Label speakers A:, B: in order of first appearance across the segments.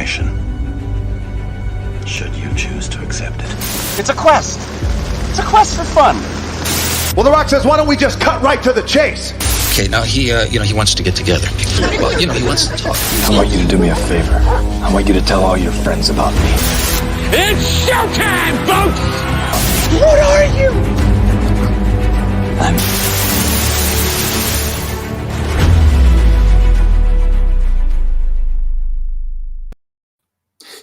A: mission, should you choose to accept it.
B: It's a quest. It's a quest for fun.
C: Well, The Rock says, why don't we just cut right to the chase?
D: Okay, now he wants to get together. Well, he wants to talk.
A: I want you to do me a favor. I want you to tell all your friends about me.
B: It's showtime, folks!
C: What are you?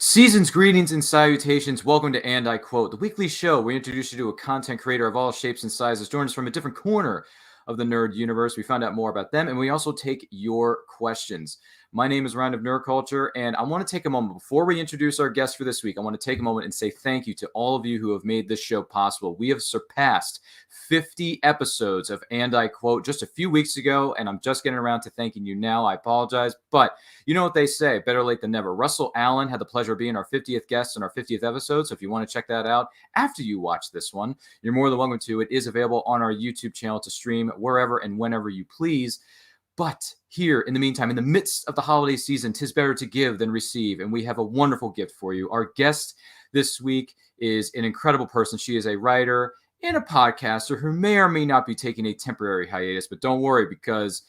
E: Season's greetings and salutations. Welcome to And I Quote, the weekly show. We introduce you to a content creator of all shapes and sizes, join us from a different corner of the nerd universe. We find out more about them, and we also take your questions. My name is Ryan of Nerd Culture, and I want to take a moment before we introduce our guest for this week. I want to take a moment and say thank you to all of you who have made this show possible. We have surpassed 50 episodes of And I Quote just a few weeks ago, and I'm just getting around to thanking you now. I apologize, but you know what they say, better late than never. Russell Allen had the pleasure of being our 50th guest in our 50th episode, so if you want to check that out after you watch this one, you're more than welcome to. It is available on our YouTube channel to stream wherever and whenever you please. But here, in the meantime, in the midst of the holiday season, 'tis better to give than receive, and we have a wonderful gift for you. Our guest this week is an incredible person. She is a writer and a podcaster who may or may not be taking a temporary hiatus, but don't worry, because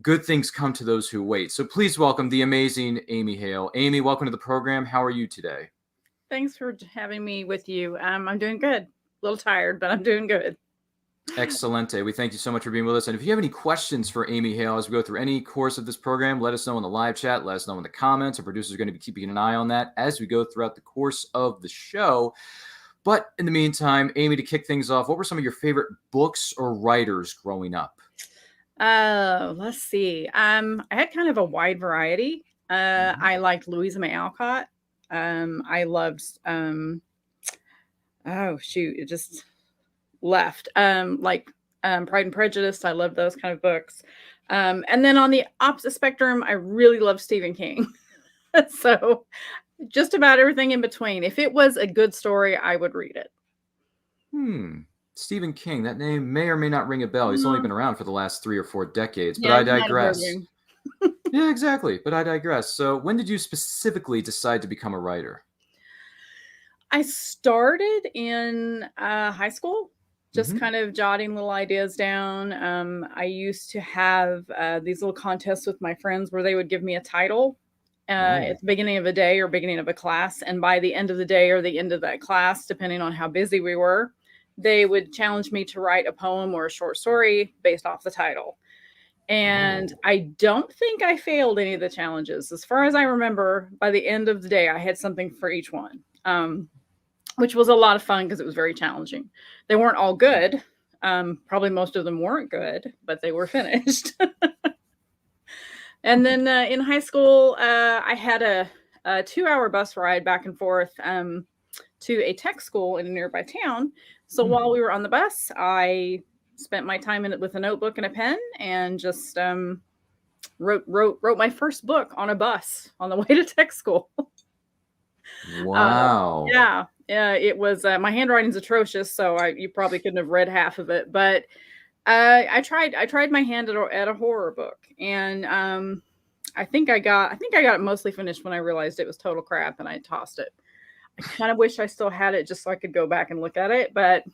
E: good things come to those who wait. So please welcome the amazing Amy Hale. Amy, welcome to the program. How are you today?
F: Thanks for having me with you. I'm doing good. A little tired, but I'm doing good.
E: Excelente. We thank you so much for being with us. And if you have any questions for Amy Hale as we go through any course of this program, let us know in the live chat. Let us know in the comments. Our producers are going to be keeping an eye on that as we go throughout the course of the show. But in the meantime, Amy, to kick things off, what were some of your favorite books or writers growing up?
F: Let's see. I had kind of a wide variety. I liked Louisa May Alcott. I loved, it just left. Pride and Prejudice. I love those kind of books. And then on the opposite spectrum, I really love Stephen King. So just about everything in between. If it was a good story, I would read it.
E: Stephen King, that name may or may not ring a bell. He's only been around for the last 3 or 4 decades, but
F: Yeah,
E: I digress. Yeah, exactly. But I digress. So when did you specifically decide to become a writer?
F: I started in high school, just kind of jotting little ideas down. I used to have these little contests with my friends where they would give me a title at the beginning of a day or beginning of a class. And by the end of the day or the end of that class, depending on how busy we were, they would challenge me to write a poem or a short story based off the title. And I don't think I failed any of the challenges. As far as I remember, by the end of the day, I had something for each one, which was a lot of fun because it was very challenging. They weren't all good. Probably most of them weren't good, but they were finished. And then in high school, I had a 2-hour bus ride back and forth to a tech school in a nearby town. So while we were on the bus, I spent my time in it with a notebook and a pen and just wrote my first book on a bus on the way to tech school.
E: Wow.
F: Yeah, it was, my handwriting's atrocious, so you probably couldn't have read half of it, but I tried my hand at a horror book, and I think I got it mostly finished when I realized it was total crap and I tossed it. I kind of wish I still had it just so I could go back and look at it, but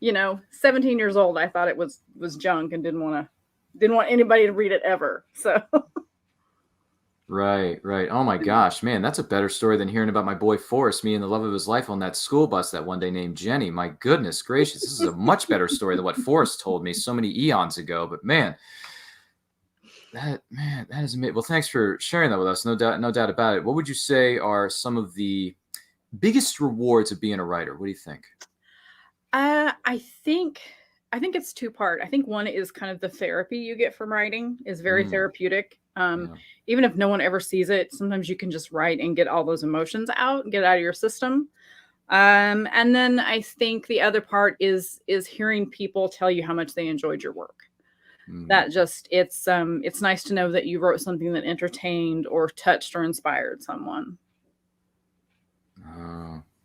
F: 17 years old, I thought it was junk and didn't want anybody to read it ever. So
E: Right. Oh my gosh, man, that's a better story than hearing about my boy Forrest, me and the love of his life on that school bus that one day named Jenny. My goodness gracious, this is a much better story than what Forrest told me so many eons ago. But man, that is amazing. Well, thanks for sharing that with us. No doubt about it. What would you say are some of the biggest rewards of being a writer? What do you think?
F: I think it's 2-part. I think one is kind of the therapy you get from writing is very therapeutic. Even if no one ever sees it, sometimes you can just write and get all those emotions out, get it out of your system. And then I think the other part is hearing people tell you how much they enjoyed your work. That just, it's nice to know that you wrote something that entertained or touched or inspired someone.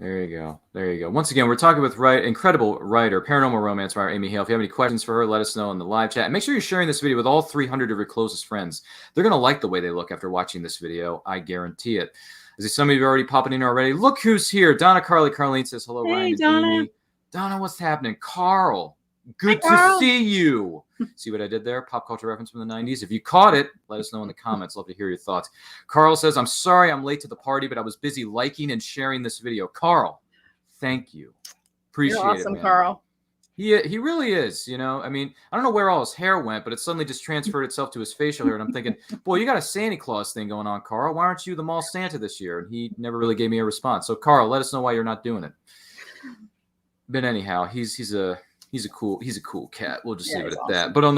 E: There you go. There you go. Once again, we're talking with incredible writer, paranormal romance writer Amy Hale. If you have any questions for her, let us know in the live chat. And make sure you're sharing this video with all 300 of your closest friends. They're going to like the way they look after watching this video. I guarantee it. I see some of you are already popping in already. Look who's here. Donna Carlene says hello,
F: Hey,
E: Ryan and
F: Donna.
E: Amy. Donna, what's happening? Carl, good
F: Hi, Carl.
E: to see you. See what I did there? Pop culture reference from the 90s. If you caught it, let us know in the comments. Love to hear your thoughts. Carl says, I'm sorry I'm late to the party, but I was busy liking and sharing this video. Carl, thank you. Appreciate
F: You're awesome,
E: it, man.
F: Carl.
E: He really is, you know. I mean, I don't know where all his hair went, but it suddenly just transferred itself to his facial hair. And I'm thinking, boy, you got a Santa Claus thing going on, Carl. Why aren't you the mall Santa this year? And he never really gave me a response. So, Carl, let us know why you're not doing it. But anyhow, he's a cool cat. We'll just leave it at that. But on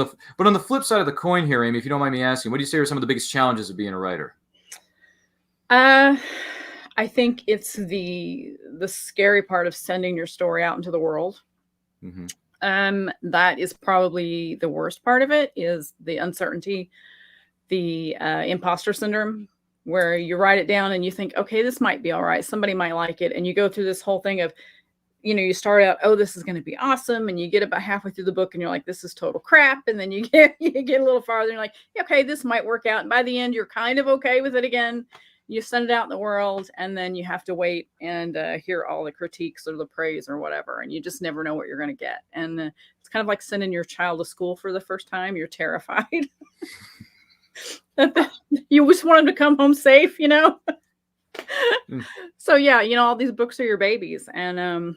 E: the flip side of the coin here, Amy, if you don't mind me asking, what do you say are some of the biggest challenges of being a writer?
F: I think it's the scary part of sending your story out into the world. Mm-hmm. That is probably the worst part of it, is the uncertainty, the imposter syndrome, where you write it down and you think, okay, this might be all right. Somebody might like it. And you go through this whole thing of, you know, you start out, oh, this is going to be awesome. And you get about halfway through the book and you're like, this is total crap. And then you get a little farther and you're like, okay, this might work out. And by the end, you're kind of okay with it again. You send it out in the world, and then you have to wait and hear all the critiques or the praise or whatever. And you just never know what you're going to get. And it's kind of like sending your child to school for the first time. You're terrified. You just want them to come home safe, you know? So, yeah, you know, all these books are your babies. And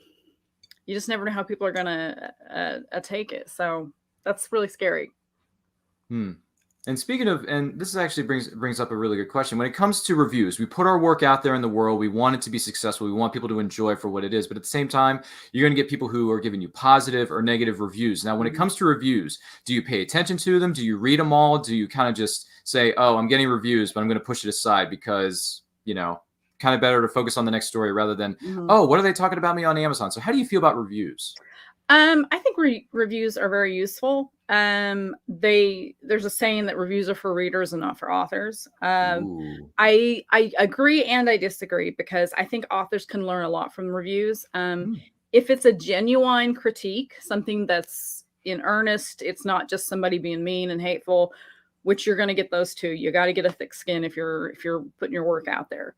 F: you just never know how people are going to take it. So that's really scary.
E: And speaking of, and this actually brings up a really good question. When it comes to reviews, we put our work out there in the world. We want it to be successful. We want people to enjoy for what it is. But at the same time, you're going to get people who are giving you positive or negative reviews. Now, when it comes to reviews, do you pay attention to them? Do you read them all? Do you kind of just say, oh, I'm getting reviews, but I'm going to push it aside because, you know, kind of better to focus on the next story rather than, oh, what are they talking about me on Amazon? So how do you feel about reviews?
F: I think reviews are very useful. There's a saying that reviews are for readers and not for authors. I agree and I disagree, because I think authors can learn a lot from reviews. If it's a genuine critique, something that's in earnest, it's not just somebody being mean and hateful, which you're going to get those too. You got to get a thick skin if you're putting your work out there.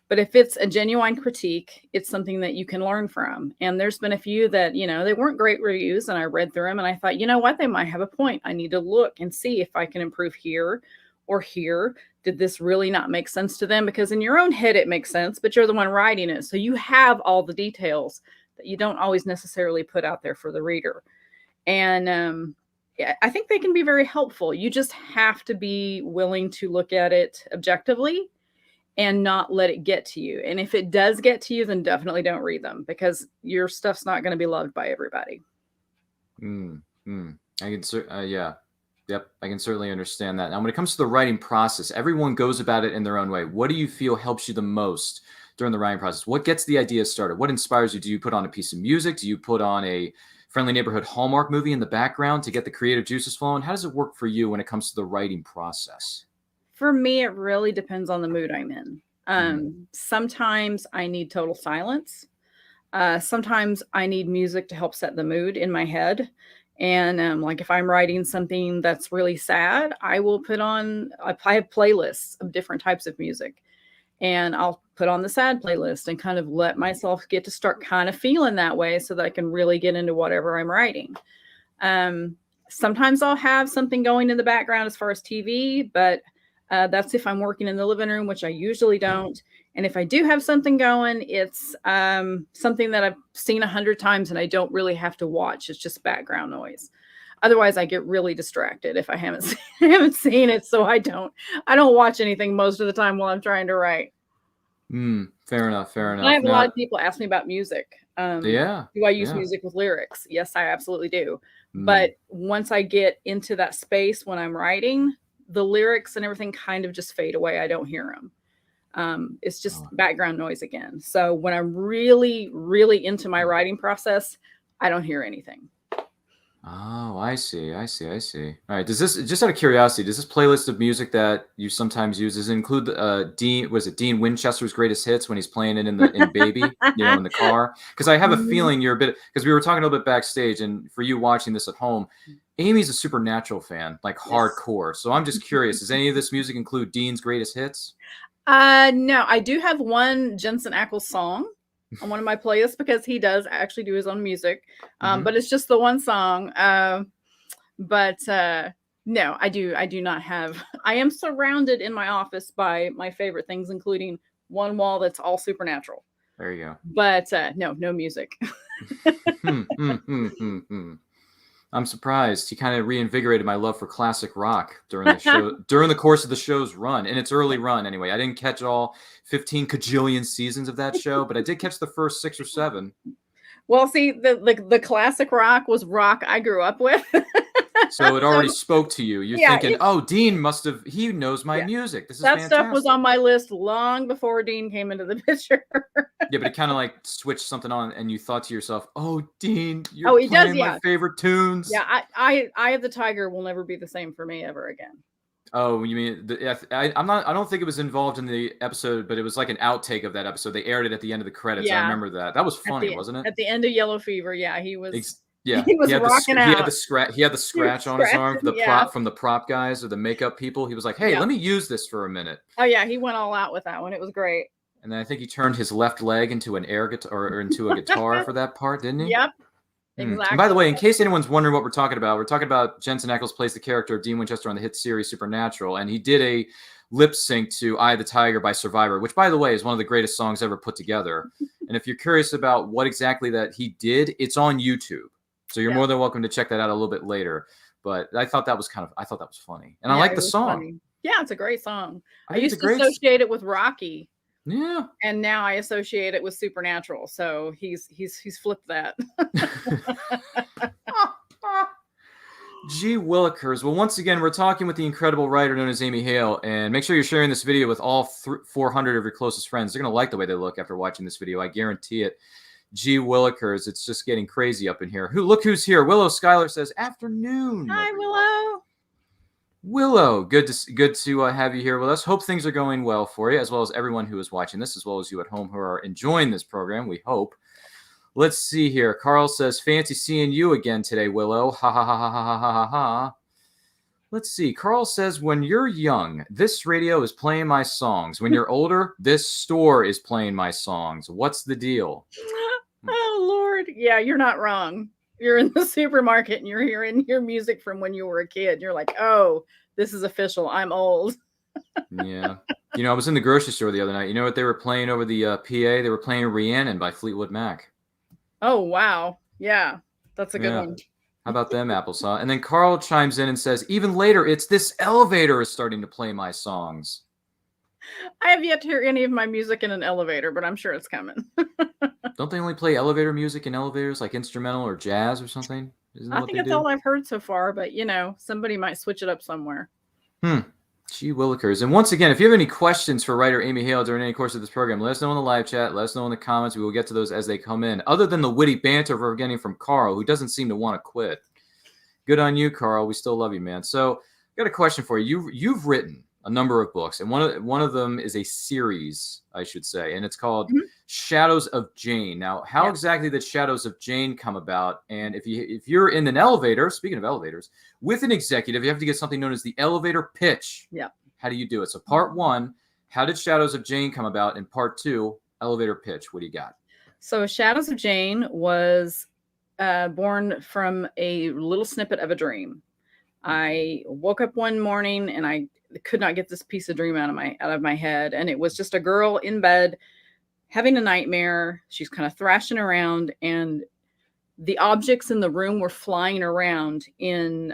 F: But if it's a genuine critique, it's something that you can learn from. And there's been a few that, you know, they weren't great reviews, and I read through them and I thought, you know what, they might have a point. I need to look and see if I can improve here or here. Did this really not make sense to them? Because in your own head, it makes sense, but you're the one writing it. So you have all the details that you don't always necessarily put out there for the reader. And yeah, I think they can be very helpful. You just have to be willing to look at it objectively and not let it get to you. And if it does get to you, then definitely don't read them, because your stuff's not going to be loved by everybody.
E: I can, I can certainly understand that. Now, when it comes to the writing process, everyone goes about it in their own way. What do you feel helps you the most during the writing process? What gets the idea started? What inspires you? Do you put on a piece of music? Do you put on a Friendly Neighborhood Hallmark movie in the background to get the creative juices flowing? How does it work for you when it comes to the writing process?
F: For me, it really depends on the mood I'm in. Sometimes I need total silence. Sometimes I need music to help set the mood in my head. And like if I'm writing something that's really sad, I will put on, I have playlists of different types of music. And I'll put on the sad playlist and kind of let myself get to start kind of feeling that way so that I can really get into whatever I'm writing. Sometimes I'll have something going in the background as far as TV, but that's if I'm working in the living room, which I usually don't. And if I do have something going, it's something that I've seen 100 times and I don't really have to watch. It's just background noise. Otherwise, I get really distracted if I haven't seen it. So I don't watch anything most of the time while I'm trying to write.
E: Fair enough.
F: I have a lot of people ask me about music. Do I use music with lyrics? Yes, I absolutely do. But once I get into that space when I'm writing, the lyrics and everything kind of just fade away. I don't hear them. It's just background noise again. So when I'm really, really into my writing process, I don't hear anything.
E: Oh, I see. I see. I see. All right. Does this, just out of curiosity, does this playlist of music that you sometimes use, does it include Dean? Was it Dean Winchester's greatest hits when he's playing it in Baby, in the car? Because I have a
F: Mhm.
E: feeling you're a bit. Because we were talking a little bit backstage, and for you watching this at home, Amy's a Supernatural fan, like
F: Yes.
E: hardcore. So I'm just curious, does any of this music include Dean's greatest hits?
F: No, I do have one Jensen Ackles song on one of my playlists because he does actually do his own music.
E: Mhm.
F: But it's just the one song. But no, I do not have. I am surrounded in my office by my favorite things, including one wall that's all Supernatural.
E: There you go.
F: But no music.
E: Hmm, hmm, hmm, hmm, hmm. I'm surprised. He kind of reinvigorated my love for classic rock during the show, during the course of the show's run, in its early run. Anyway, I didn't catch all 15 cajillion seasons of that show, but I did catch the first 6 or 7.
F: Well, see, the classic rock was rock I grew up with.
E: So it already
F: So
E: spoke to you. You're
F: yeah,
E: thinking, "Oh, Dean must have. He knows my
F: yeah,
E: music. This is
F: that stuff was
E: fantastic."
F: on my list long before Dean came into the picture.
E: Yeah, but it kind of like switched something on, and you thought to yourself, "Oh, Dean, you're
F: Oh, he does,
E: playing my
F: yeah.
E: favorite tunes."
F: Yeah, I of the Tiger will never be the same for me ever again.
E: Oh, you mean I'm not. I don't think it was involved in the episode, but it was like an outtake of that episode. They aired it at the end of the credits. I
F: Yeah,
E: remember that. That was funny, wasn't it?
F: at the end of Yellow Fever, yeah, he was
E: Yeah,
F: he was rocking
E: he had the
F: out.
E: scratch. He had the
F: He was
E: scratch on his arm.
F: scratching, yeah,
E: From the prop guys or the makeup people. He was like, "Hey,
F: yeah.
E: let me use this for a minute."
F: Oh yeah, he went all out with that one. It was great.
E: And then I think he turned his left leg into an air guitar or into a guitar for that part, didn't he?
F: Yep,
E: And by the
F: exactly.
E: way, in case anyone's wondering what we're talking about Jensen Ackles plays the character of Dean Winchester on the hit series Supernatural, and he did a lip sync to "Eye of the Tiger" by Survivor, which, by the way, is one of the greatest songs ever put together. And if you're curious about what exactly that he did, it's on YouTube, so you're
F: Yeah,
E: more than welcome to check that out a little bit later. But I thought that was funny, and I
F: yeah,
E: like
F: it
E: the
F: was
E: song.
F: funny. Yeah, it's a great song.
E: I
F: I
E: think it's a
F: used to
E: great,
F: associate it with Rocky,
E: yeah.
F: and now I associate it with Supernatural. So he's flipped that.
E: Gee Willikers. Well, once again, we're talking with the incredible writer known as Amy Hale, and make sure you're sharing this video with all 400 of your closest friends. They're going to like the way they look after watching this video. I guarantee it. Gee Willikers. It's just getting crazy up in here. Look who's here. Willow Schuyler says, "Afternoon,
F: Hi,
E: everyone."
F: Willow.
E: Willow, good to have you here with us. Hope things are going well for you, as well as everyone who is watching this, as well as you at home who are enjoying this program. We hope. Let's see here. Carl says, "Fancy seeing you again today, Willow." Ha ha ha ha ha ha ha ha. Let's see. Carl says, "When you're young, this radio is playing my songs. When you're older, this store is playing my songs. What's the deal?"
F: Oh Lord. Yeah, you're not wrong. You're in the supermarket and you're hearing your music from when you were a kid. You're like, oh, this is official. I'm old.
E: Yeah. I was in the grocery store the other night. You know what they were playing over the PA? They were playing Rhiannon by Fleetwood Mac.
F: Oh wow. Yeah. That's a good
E: Yeah.
F: one.
E: How about them apples, huh? And then Carl chimes in and says, "Even later, it's this elevator is starting to play my songs."
F: I have yet to hear any of my music in an elevator, but I'm sure it's coming.
E: Don't they only play elevator music in elevators, like instrumental or jazz or something? Isn't that
F: I
E: what
F: think
E: they
F: that's
E: do?
F: all I've heard so far, but somebody might switch it up somewhere.
E: Gee Willikers. And once again, if you have any questions for writer Amy Hale during any course of this program, let us know in the live chat. Let us know in the comments. We will get to those as they come in. Other than the witty banter we're getting from Carl, who doesn't seem to want to quit. Good on you, Carl. We still love you, man. So I got a question for you. You've written a number of books, and one of them is a series, I should say, and it's called Shadows of Jane. Now, how exactly did Shadows of Jane come about? And if you're in an elevator, speaking of elevators, with an executive, you have to get something known as the elevator pitch.
F: Yeah.
E: How do you do it? So part 1, how did Shadows of Jane come about? And part 2, elevator pitch. What do you got?
F: So Shadows of Jane was born from a little snippet of a dream. I woke up one morning and I could not get this piece of dream out of my head. And it was just a girl in bed having a nightmare. She's kind of thrashing around and the objects in the room were flying around in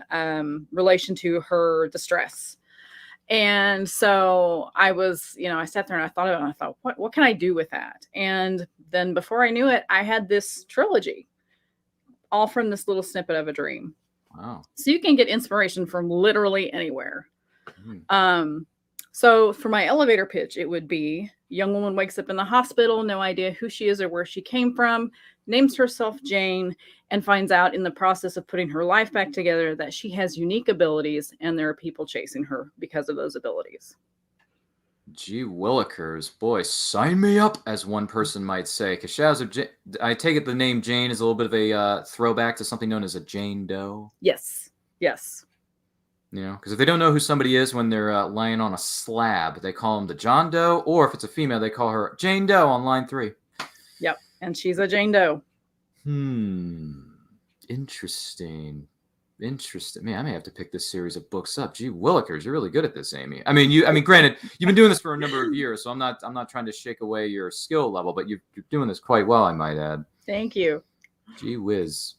F: relation to her distress. And so I was, I sat there and I thought about it and I thought, what can I do with that? And then before I knew it, I had this trilogy, all from this little snippet of a dream.
E: Wow.
F: So you can get inspiration from literally anywhere. So for my elevator pitch, it would be young woman wakes up in the hospital, no idea who she is or where she came from, names herself Jane, and finds out in the process of putting her life back together that she has unique abilities and there are people chasing her because of those abilities.
E: Gee willikers, boy, sign me up, as one person might say. Because Shadows of I take it the name Jane is a little bit of a throwback to something known as a Jane Doe.
F: Yes. Yes.
E: You know, because if they don't know who somebody is when they're lying on a slab, they call them the John Doe, or if it's a female, they call her Jane Doe on line 3.
F: Yep, and she's a Jane Doe.
E: Interesting. Man, I may have to pick this series of books up. Gee willikers, you're really good at this, Amy. I mean, granted, you've been doing this for a number of years, so I'm not trying to shake away your skill level, but you're doing this quite well, I might add.
F: Thank you.
E: Gee whiz.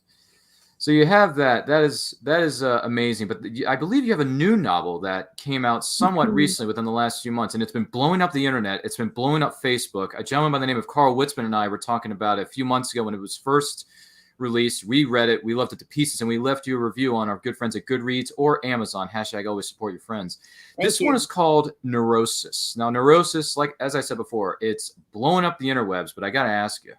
E: So you have that. That is amazing. But I believe you have a new novel that came out somewhat recently within the last few months, and it's been blowing up the internet. It's been blowing up Facebook. A gentleman by the name of Carl Witzman and I were talking about it a few months ago when it was first released. We read it. We loved it to pieces, and we left you a review on our good friends at Goodreads or Amazon. # always support your friends. This one is called Neurosis. Now, Neurosis, like as I said before, it's blowing up the interwebs, but I got to ask you,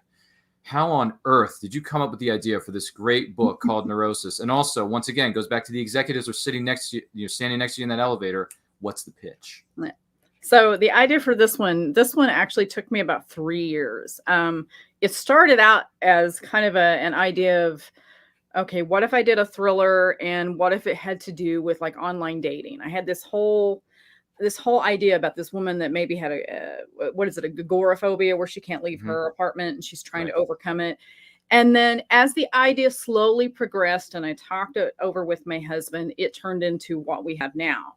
E: how on earth did you come up with the idea for this great book called Neurosis? And also, once again, goes back to the executives are sitting next to you, standing next to you in that elevator. What's the pitch?
F: So the idea for this one actually took me about 3 years. It started out as kind of an idea of, okay, what if I did a thriller and what if it had to do with like online dating? I had this whole idea about this woman that maybe had agoraphobia, where she can't leave her apartment and she's trying to overcome it. And then as the idea slowly progressed and I talked it over with my husband, it turned into what we have now.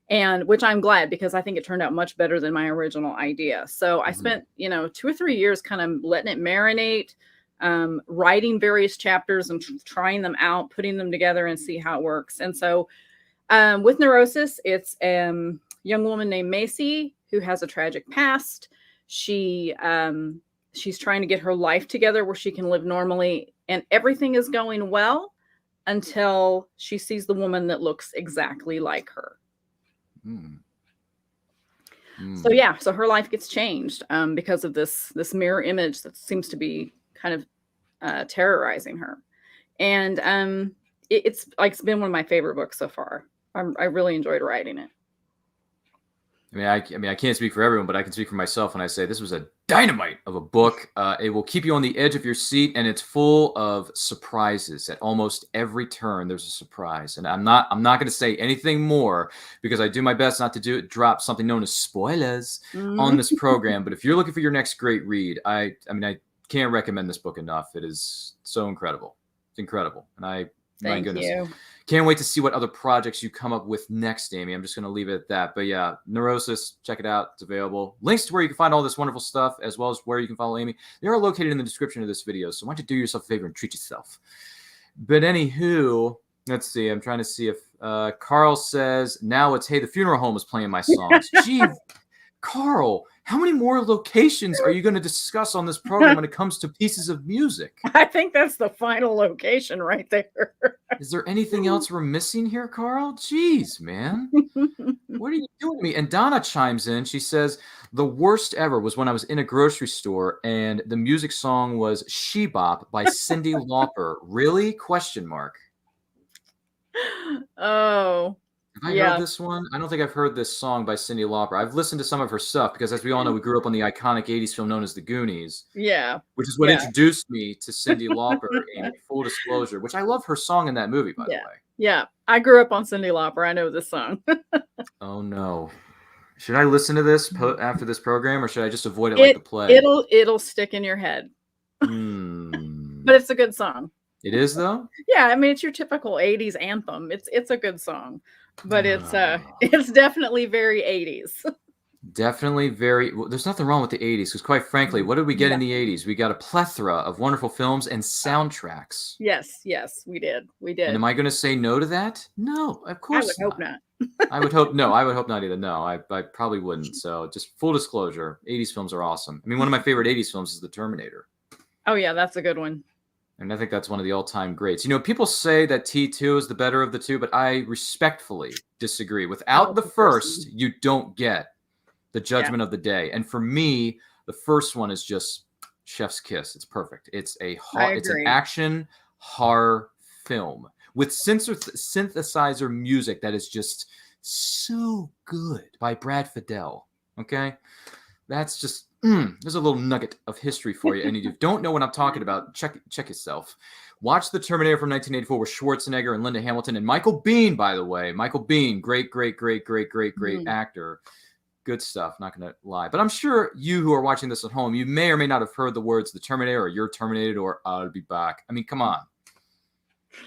F: And which I'm glad, because I think it turned out much better than my original idea. So I spent, 2 or 3 years kind of letting it marinate, writing various chapters and trying them out, putting them together and see how it works. And so with Neurosis, it's young woman named Macy who has a tragic past. She's trying to get her life together where she can live normally, and everything is going well until she sees the woman that looks exactly like her. So her life gets changed because of this mirror image that seems to be kind of terrorizing her. And it's been one of my favorite books so far. I really enjoyed writing it.
E: I can't speak for everyone, but I can speak for myself when I say this was a dynamite of a book. It will keep you on the edge of your seat, and it's full of surprises. At almost every turn, there's a surprise, and I'm not going to say anything more because I do my best not to drop something known as spoilers on this program. But if you're looking for your next great read, I can't recommend this book enough. It is so incredible. It's incredible, and my goodness.
F: You.
E: Can't wait to see what other projects you come up with next, Amy. I'm just going to leave it at that. But yeah, Neurosis, check it out. It's available. Links to where you can find all this wonderful stuff, as well as where you can follow Amy, they are located in the description of this video. So why don't you do yourself a favor and treat yourself. But anywho, let's see. I'm trying to see if Carl says, now it's Hey, the Funeral Home is playing my songs. Gee, Carl, how many more locations are you going to discuss on this program when it comes to pieces of music?
F: I think that's the final location right there.
E: Is there anything else we're missing here, Carl? Jeez, man. What are you doing to me? And Donna chimes in. She says, the worst ever was when I was in a grocery store and the music song was She Bop by Cyndi Lauper. Really? ?
F: Oh.
E: Have I heard this one? I don't think I've heard this song by Cyndi Lauper. I've listened to some of her stuff because, as we all know, we grew up on the iconic 80s film known as The Goonies.
F: Yeah.
E: Which is what introduced me to Cyndi Lauper, in full disclosure, which I love her song in that movie, by the way.
F: Yeah. I grew up on Cyndi Lauper. I know this song.
E: Oh, no. Should I listen to this after this program, or should I just avoid it like the plague?
F: It'll stick in your head. But it's a good song.
E: It is, though?
F: Yeah, I mean, it's your typical 80s anthem. It's a good song. But it's definitely very 80s.
E: Definitely very. Well, there's nothing wrong with the 80s, because quite frankly, what did we get in the 80s? We got a plethora of wonderful films and soundtracks.
F: Yes, we did. And
E: am I going to say no to that? No, of course
F: I would hope not.
E: I would hope not either. No, I probably wouldn't. So just full disclosure, 80s films are awesome. I mean, one of my favorite 80s films is The Terminator.
F: Oh yeah, that's a good one.
E: And I think that's one of the all-time greats. You know, people say that T2 is the better of the two, but I respectfully disagree. Without the first, you don't get the Judgment of the Day. And for me, the first one is just chef's kiss. It's perfect. It's an action horror film with synthesizer music that is just so good by Brad Fiedel. Okay, that's just there's a little nugget of history for you. And if you don't know what I'm talking about, check yourself. Watch The Terminator from 1984 with Schwarzenegger and Linda Hamilton and Michael Biehn. By the way, Michael Biehn, great actor. Good stuff, not going to lie. But I'm sure you who are watching this at home, you may or may not have heard the words The Terminator or You're Terminated or I'll be back. I mean, come on.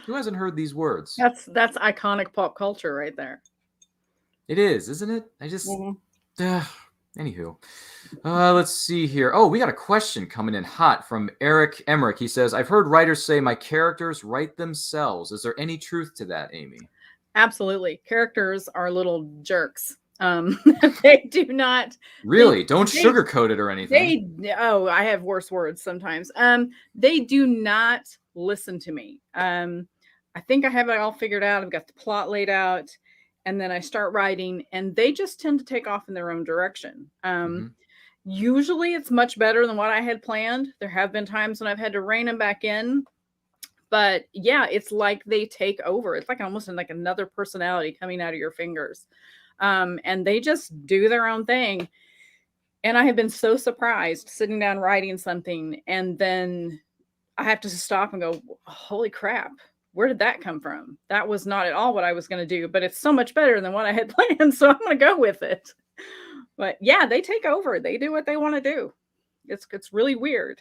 E: Who hasn't heard these words?
F: That's iconic pop culture right there.
E: It is, isn't it? I just... Anywho. Let's see here. Oh, we got a question coming in hot from Eric Emmerich. He says, I've heard writers say my characters write themselves. Is there any truth to that, Amy?
F: Absolutely. Characters are little jerks. They do not
E: really don't sugarcoat it or anything.
F: I have worse words sometimes. They do not listen to me. I think I have it all figured out. I've got the plot laid out, and then I start writing, and they just tend to take off in their own direction. Usually it's much better than what I had planned. There have been times when I've had to rein them back in, but yeah, it's like they take over. It's like almost like another personality coming out of your fingers. And they just do their own thing. And I have been so surprised sitting down writing something, and then I have to stop and go, holy crap, where did that come from? That was not at all what I was going to do, but it's so much better than what I had planned. So I'm going to go with it. But yeah, they take over. They do what they want to do. It's really weird.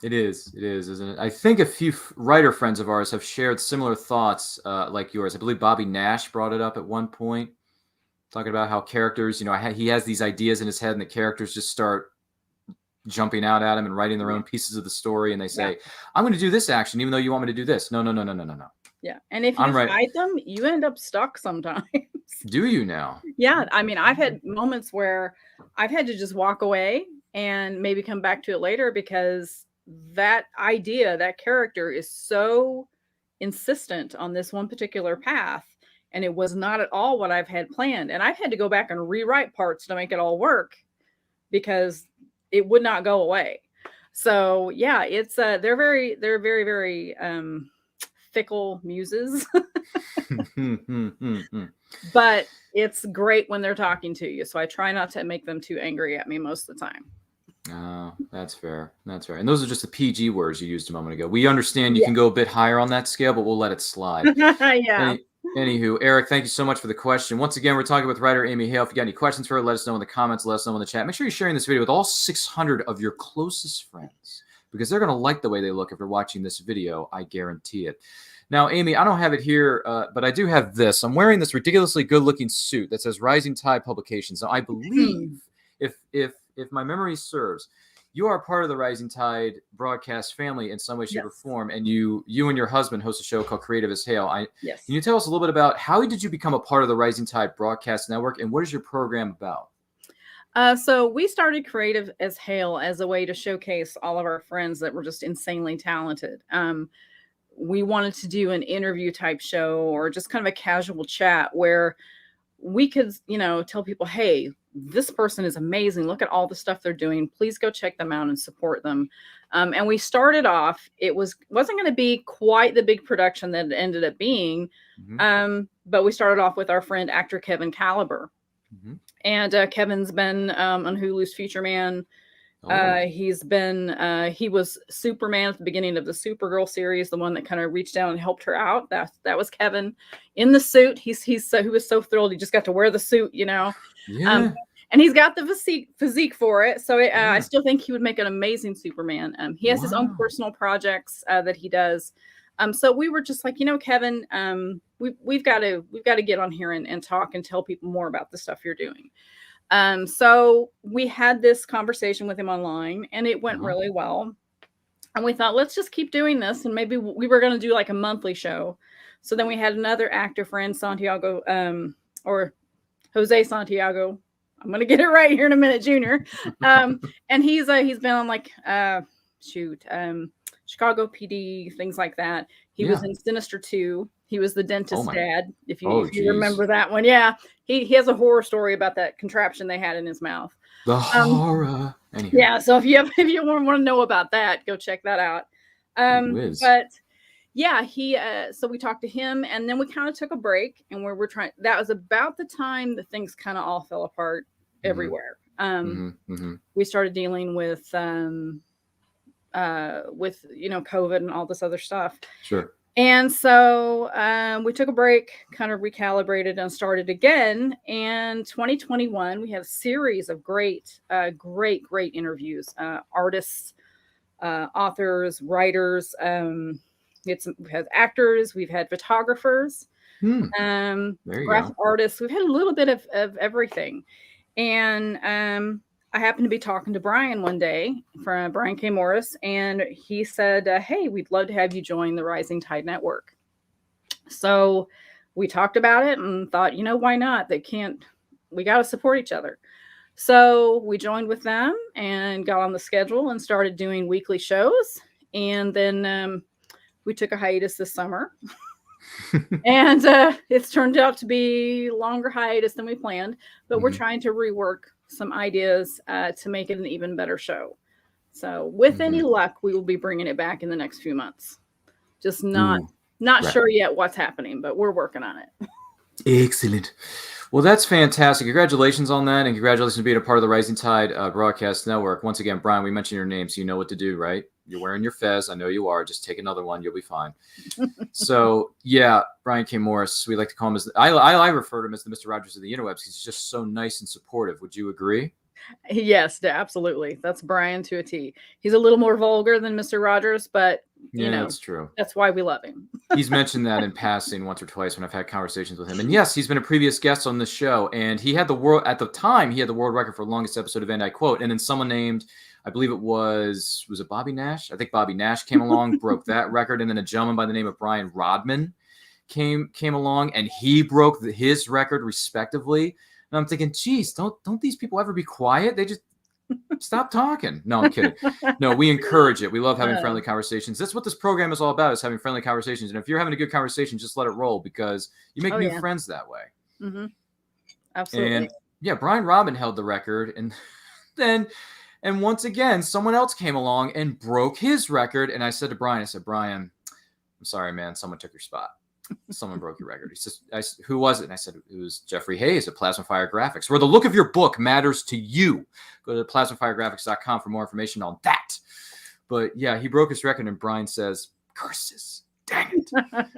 E: It is, isn't it? I think a few writer friends of ours have shared similar thoughts like yours. I believe Bobby Nash brought it up at one point, talking about how characters, he has these ideas in his head and the characters just start jumping out at him and writing their own pieces of the story. And they say, I'm going to do this action, even though you want me to do this. No.
F: Yeah. And if you fight them, you end up stuck sometimes.
E: Do you now?
F: Yeah. I mean, I've had moments where I've had to just walk away and maybe come back to it later because that idea, that character is so insistent on this one particular path, and it was not at all what I've had planned. And I've had to go back and rewrite parts to make it all work because it would not go away. So yeah, it's they're very, very fickle muses. But it's great when they're talking to you. So I try not to make them too angry at me most of the time.
E: Oh, that's fair. That's right. And those are just the PG words you used a moment ago. We understand you can go a bit higher on that scale, but we'll let it slide.
F: Yeah.
E: Anywho, Eric, thank you so much for the question. Once again, we're talking with writer Amy Hale. If you got any questions for her, let us know in the comments. Let us know in the chat. Make sure you're sharing this video with all 600 of your closest friends because they're going to like the way they look if they're watching this video. I guarantee it. Now, Amy, I don't have it here, but I do have this. I'm wearing this ridiculously good-looking suit that says Rising Tide Publications. Now, I believe, if my memory serves, you are part of the Rising Tide broadcast family in some way, shape, or form, and you and your husband host a show called Creative As Hale.
F: Yes.
E: Can you tell us a little bit about how did you become a part of the Rising Tide broadcast network, and what is your program about?
F: So we started Creative As Hale as a way to showcase all of our friends that were just insanely talented. We wanted to do an interview type show or just kind of a casual chat where we could, tell people, hey, this person is amazing. Look at all the stuff they're doing. Please go check them out and support them. And we started off, it wasn't going to be quite the big production that it ended up being. But we started off with our friend, actor Kevin Caliber. And Kevin's been on Hulu's Future Man. He was Superman at the beginning of the Supergirl series, the one that kind of reached down and helped her out. That was Kevin in the suit. He was so thrilled. He just got to wear the suit,
E: Yeah.
F: And he's got the physique for it. So I still think he would make an amazing Superman. He has his own personal projects that he does. So we were just like, Kevin, we've got to get on here and talk and tell people more about the stuff you're doing. So we had this conversation with him online, and it went really well. And we thought, let's just keep doing this. And maybe we were going to do like a monthly show. So then we had another actor friend, Santiago, or Jose Santiago. I'm going to get it right here in a minute, Junior. And he's been on like, Chicago PD, things like that. He was in Sinister 2. He was the dentist dad, if you remember that one. Yeah, he has a horror story about that contraption they had in his mouth.
E: The horror.
F: Yeah, so if you want to know about that, go check that out. But yeah, so we talked to him, and then we kind of took a break, and we're trying. That was about the time that things kind of all fell apart everywhere. We started dealing with COVID and all this other stuff.
E: Sure.
F: And so we took a break, kind of recalibrated, and started again. And 2021, we had a series of great interviews, artists, authors, writers. We've had actors, we've had photographers, graphic artists. We've had a little bit of everything. And I happened to be talking to Brian one day, from Brian K. Morris, and he said, hey, we'd love to have you join the Rising Tide Network. So we talked about it and thought, why not? We got to support each other. So we joined with them and got on the schedule and started doing weekly shows. And then we took a hiatus this summer. And it's turned out to be a longer hiatus than we planned, but we're trying to rework some ideas to make it an even better show. So with any luck, we will be bringing it back in the next few months. Just not sure yet what's happening, but we're working on it.
E: Excellent. Well, that's fantastic. Congratulations on that, and congratulations on being a part of the Rising Tide Broadcast Network. Once again, Brian, we mentioned your name, so you know what to do, right? You're wearing your fez. I know you are. Just take another one. You'll be fine. So, yeah, Brian K. Morris, we like to call him I refer to him as the Mr. Rogers of the interwebs because he's just so nice and supportive. Would you agree?
F: Yes, absolutely. That's Brian to a T. He's a little more vulgar than Mr. Rogers, but
E: that's true.
F: That's why we love him.
E: He's mentioned that in passing once or twice when I've had conversations with him. And yes, he's been a previous guest on this show, and he had the world record for longest episode of And I Quote. And then someone named, I believe it was it Bobby Nash? I think Bobby Nash came along, broke that record, and then a gentleman by the name of Brian Rodman came along, and he broke his record respectively. And I'm thinking, geez, don't these people ever be quiet? They just stop talking. No, I'm kidding. No, we encourage it. We love having friendly conversations. That's what this program is all about, is having friendly conversations. And if you're having a good conversation, just let it roll, because you make new friends that way.
F: Mm-hmm. Absolutely.
E: And yeah, Brian Rodman held the record. And then, and once again, someone else came along and broke his record. And I said to Brian, Brian, I'm sorry, man. Someone took your spot. Someone broke your record. He says, who was it? And I said, it was Jeffrey Hayes at Plasma Fire Graphics, where the look of your book matters to you. Go to plasmafiregraphics.com for more information on that. But yeah, he broke his record, and Brian says, curses, dang it.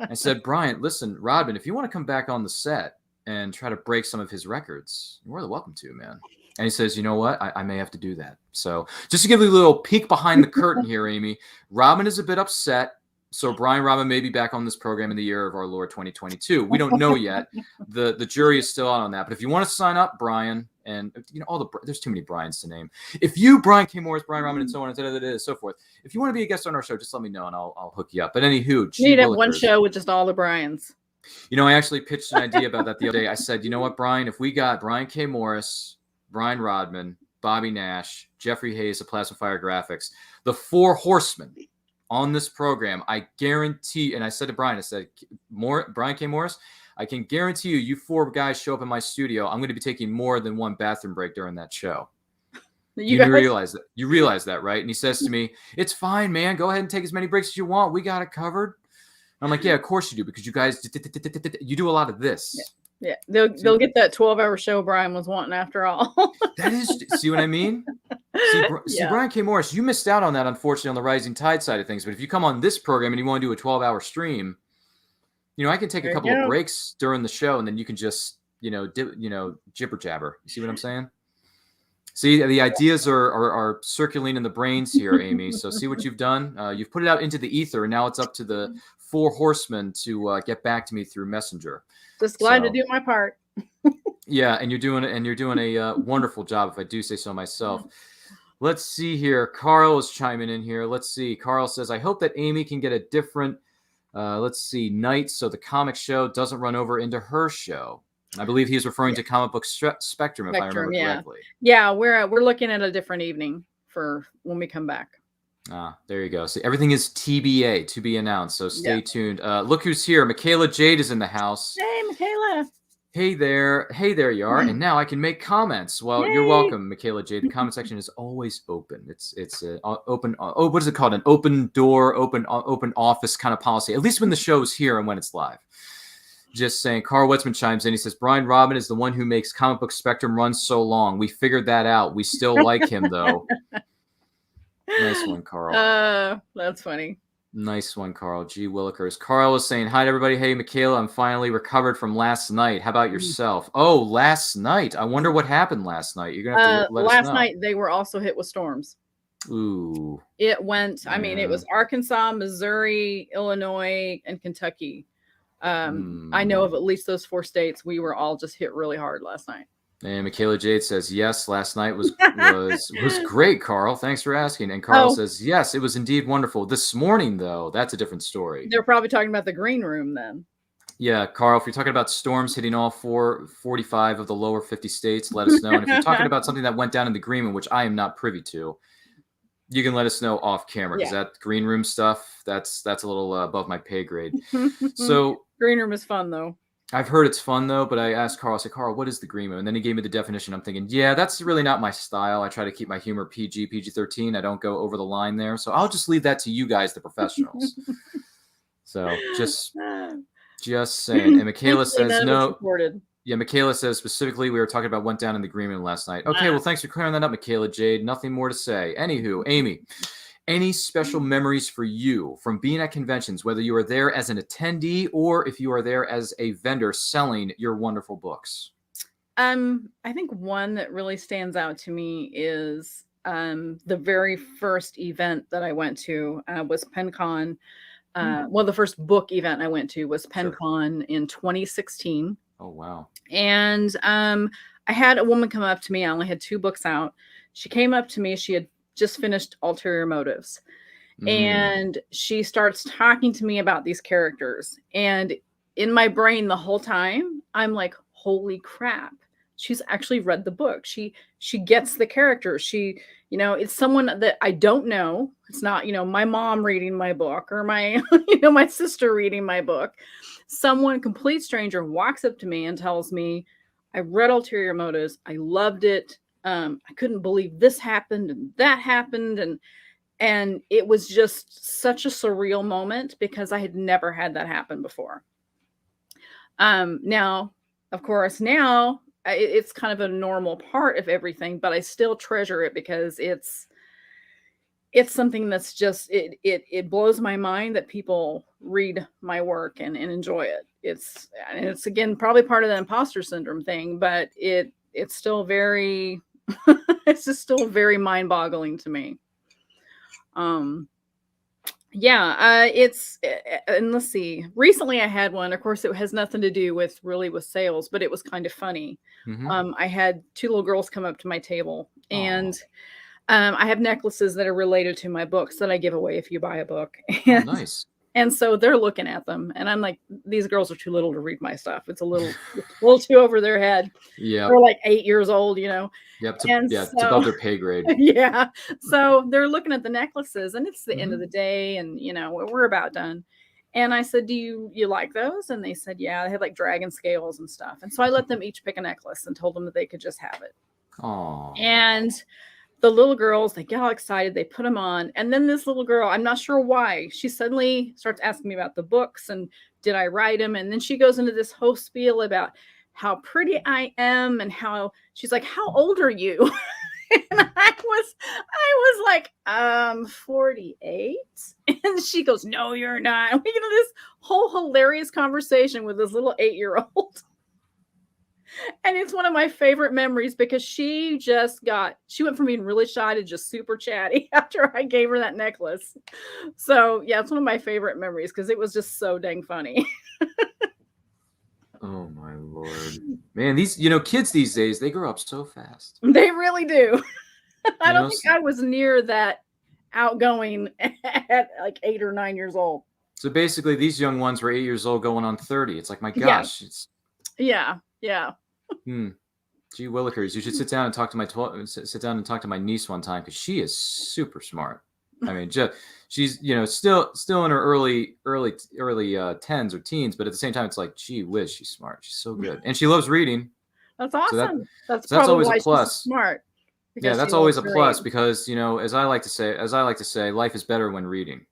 E: I said, Brian, listen, Rodman, if you want to come back on the set and try to break some of his records, you're more than welcome to, man. And he says, you know what? I may have to do that. So just to give you a little peek behind the curtain here, Amy, Rodman is a bit upset. So Brian Rodman may be back on this program in the year of our Lord 2022. We don't know yet. The jury is still out on that. But if you want to sign up, Brian, and there's too many Brians to name. If you, Brian K. Morris, Brian Rodman, and so on and so forth, if you want to be a guest on our show, just let me know and I'll hook you up. But anywho,
F: you need to have one show with just all the Brians.
E: I actually pitched an idea about that the other day. I said, you know what, Brian, if we got Brian K. Morris, Brian Rodman, Bobby Nash, Jeffrey Hayes of Plasma Fire Graphics, the four horsemen on this program, I guarantee, and I said to Brian, Brian K. Morris, I can guarantee you four guys show up in my studio, I'm going to be taking more than one bathroom break during that show. You realize that? You realize that, right? And he says to me, it's fine, man. Go ahead and take as many breaks as you want. We got it covered. I'm like, yeah, of course you do, because you guys, you do a lot of this.
F: Yeah, they'll get that 12-hour show Brian was wanting after all.
E: That is, see what I mean? See, Brian K. Morris, you missed out on that, unfortunately, on the Rising Tide side of things. But if you come on this program and you want to do a 12-hour stream, I can take a couple of breaks during the show, and then you can just, jibber jabber. You see what I'm saying? See, the ideas are circulating in the brains here, Amy. So see what you've done. You've put it out into the ether, and now it's up to the four horsemen to get back to me through Messenger.
F: Just glad to do my part.
E: Yeah, and you're doing a wonderful job, if I do say so myself. Let's see here. Carl is chiming in here. Let's see. Carl says, I hope that Amy can get a different, night so the comic show doesn't run over into her show. I believe he's referring to Comic Book Spectrum, if I remember correctly.
F: Yeah, we're looking at a different evening for when we come back.
E: There you go. See, everything is TBA, to be announced. So stay
F: Yeah.
E: tuned. Look who's here. Michaela Jade is in the house.
F: Hey, Michaela.
E: Hey there you are. And now I can make comments. Well, you're
F: Yay.
E: welcome, Michaela Jade. The comment section is always open. It's open. What is it called? An open door, open office kind of policy. At least when the show's here and when it's live. Just saying. Carl Wetzman chimes in. He says Brian Robin is the one who makes comic book Spectrum run so long. We figured that out. We still like him though. Nice one, Carl.
F: That's funny.
E: Nice one, Carl. G. Willikers. Carl is saying, hi to everybody. Hey, Michaela, I'm finally recovered from last night. How about yourself? Oh, last night. I wonder what happened last night. You're going to have to let us know.
F: Last night, they were also hit with storms.
E: Ooh.
F: It went, I mean, it was Arkansas, Missouri, Illinois, and Kentucky. I know of at least those 4 states. We were all just hit really hard last night.
E: And Michaela Jade says, yes, last night was great, Carl. Thanks for asking. And Carl says, yes, it was indeed wonderful. This morning, though, that's a different story.
F: They're probably talking about the green room then.
E: Yeah, Carl, if you're talking about storms hitting all 45 of the lower 50 states, let us know. And if you're talking about something that went down in the green room, which I am not privy to, you can let us know off camera, because that green room stuff, that's a little above my pay grade. So
F: green room is fun, though.
E: I've heard it's fun, though, but I asked Carl, I said, Carl, what is the green room? And then he gave me the definition. I'm thinking, yeah, that's really not my style. I try to keep my humor PG-13. I don't go over the line there. So I'll just leave that to you guys, the professionals. So just saying. And Michaela says, no. Yeah, Michaela says specifically we were talking about went down in the green room last night. Okay, well, thanks for clearing that up, Michaela Jade. Nothing more to say. Anywho, Amy, any special memories for you from being at conventions, whether you are there as an attendee or if you are there as a vendor selling your wonderful books?
F: I think one that really stands out to me is the very first event that I went to was PenCon. Well, the first book event I went to was PenCon in 2016.
E: Oh, wow.
F: And I had a woman come up to me. I only had 2 books out. She came up to me. She had just finished Ulterior Motives. And she starts talking to me about these characters. And in my brain the whole time, I'm like, holy crap. She's actually read the book. She gets the character. She, it's someone that I don't know. It's not, my mom reading my book or my, my sister reading my book. Someone, complete stranger, walks up to me and tells me, I read Ulterior Motives. I loved it. I couldn't believe this happened and that happened. And it was just such a surreal moment because I had never had that happen before. Now, of course, it's kind of a normal part of everything, but I still treasure it because it's something that's just, it blows my mind that people read my work and enjoy it. It's again, probably part of the imposter syndrome thing, but it's still very, it's just still very mind boggling to me. And let's see, recently I had one, of course, it has nothing to do with sales, but it was kind of funny. I had 2 little girls come up to my table and I have necklaces that are related to my books that I give away if you buy a book. And,
E: nice.
F: And so they're looking at them and I'm like, these girls are too little to read my stuff. It's a little too over their head. Yeah. They're like 8 years old, Yep.
E: It's above their pay grade.
F: Yeah. So they're looking at the necklaces and it's the end of the day and, we're about done. And I said, do you like those? And they said, yeah, they had like dragon scales and stuff. And so I let them each pick a necklace and told them that they could just have it.
E: Oh.
F: And the little girls, they get all excited. They put them on. And then this little girl, I'm not sure why, she suddenly starts asking me about the books and did I write them? And then she goes into this whole spiel about how pretty I am and how she's like, how old are you? And I was like, 48. And she goes, no, you're not. And we get this whole hilarious conversation with this little 8-year-old. And it's one of my favorite memories because she went from being really shy to just super chatty after I gave her that necklace. So yeah, it's one of my favorite memories because it was just so dang funny.
E: Oh my Lord, man, these, kids these days, they grow up so fast.
F: They really do. I don't think I was near that outgoing at like 8 or 9 years old.
E: So basically these young ones were 8 years old going on 30. It's like, my gosh.
F: Yeah.
E: Gee Willikers, you should sit down and talk to my niece one time because she is super smart. I mean, just she's still in her early tens or teens, but at the same time, it's like, gee whiz, she's smart. She's so good, and she loves reading.
F: That's awesome. That's
E: so that's
F: probably
E: always a
F: why she's
E: plus.
F: smart.
E: Yeah, that's always a plus because as I like to say, life is better when reading.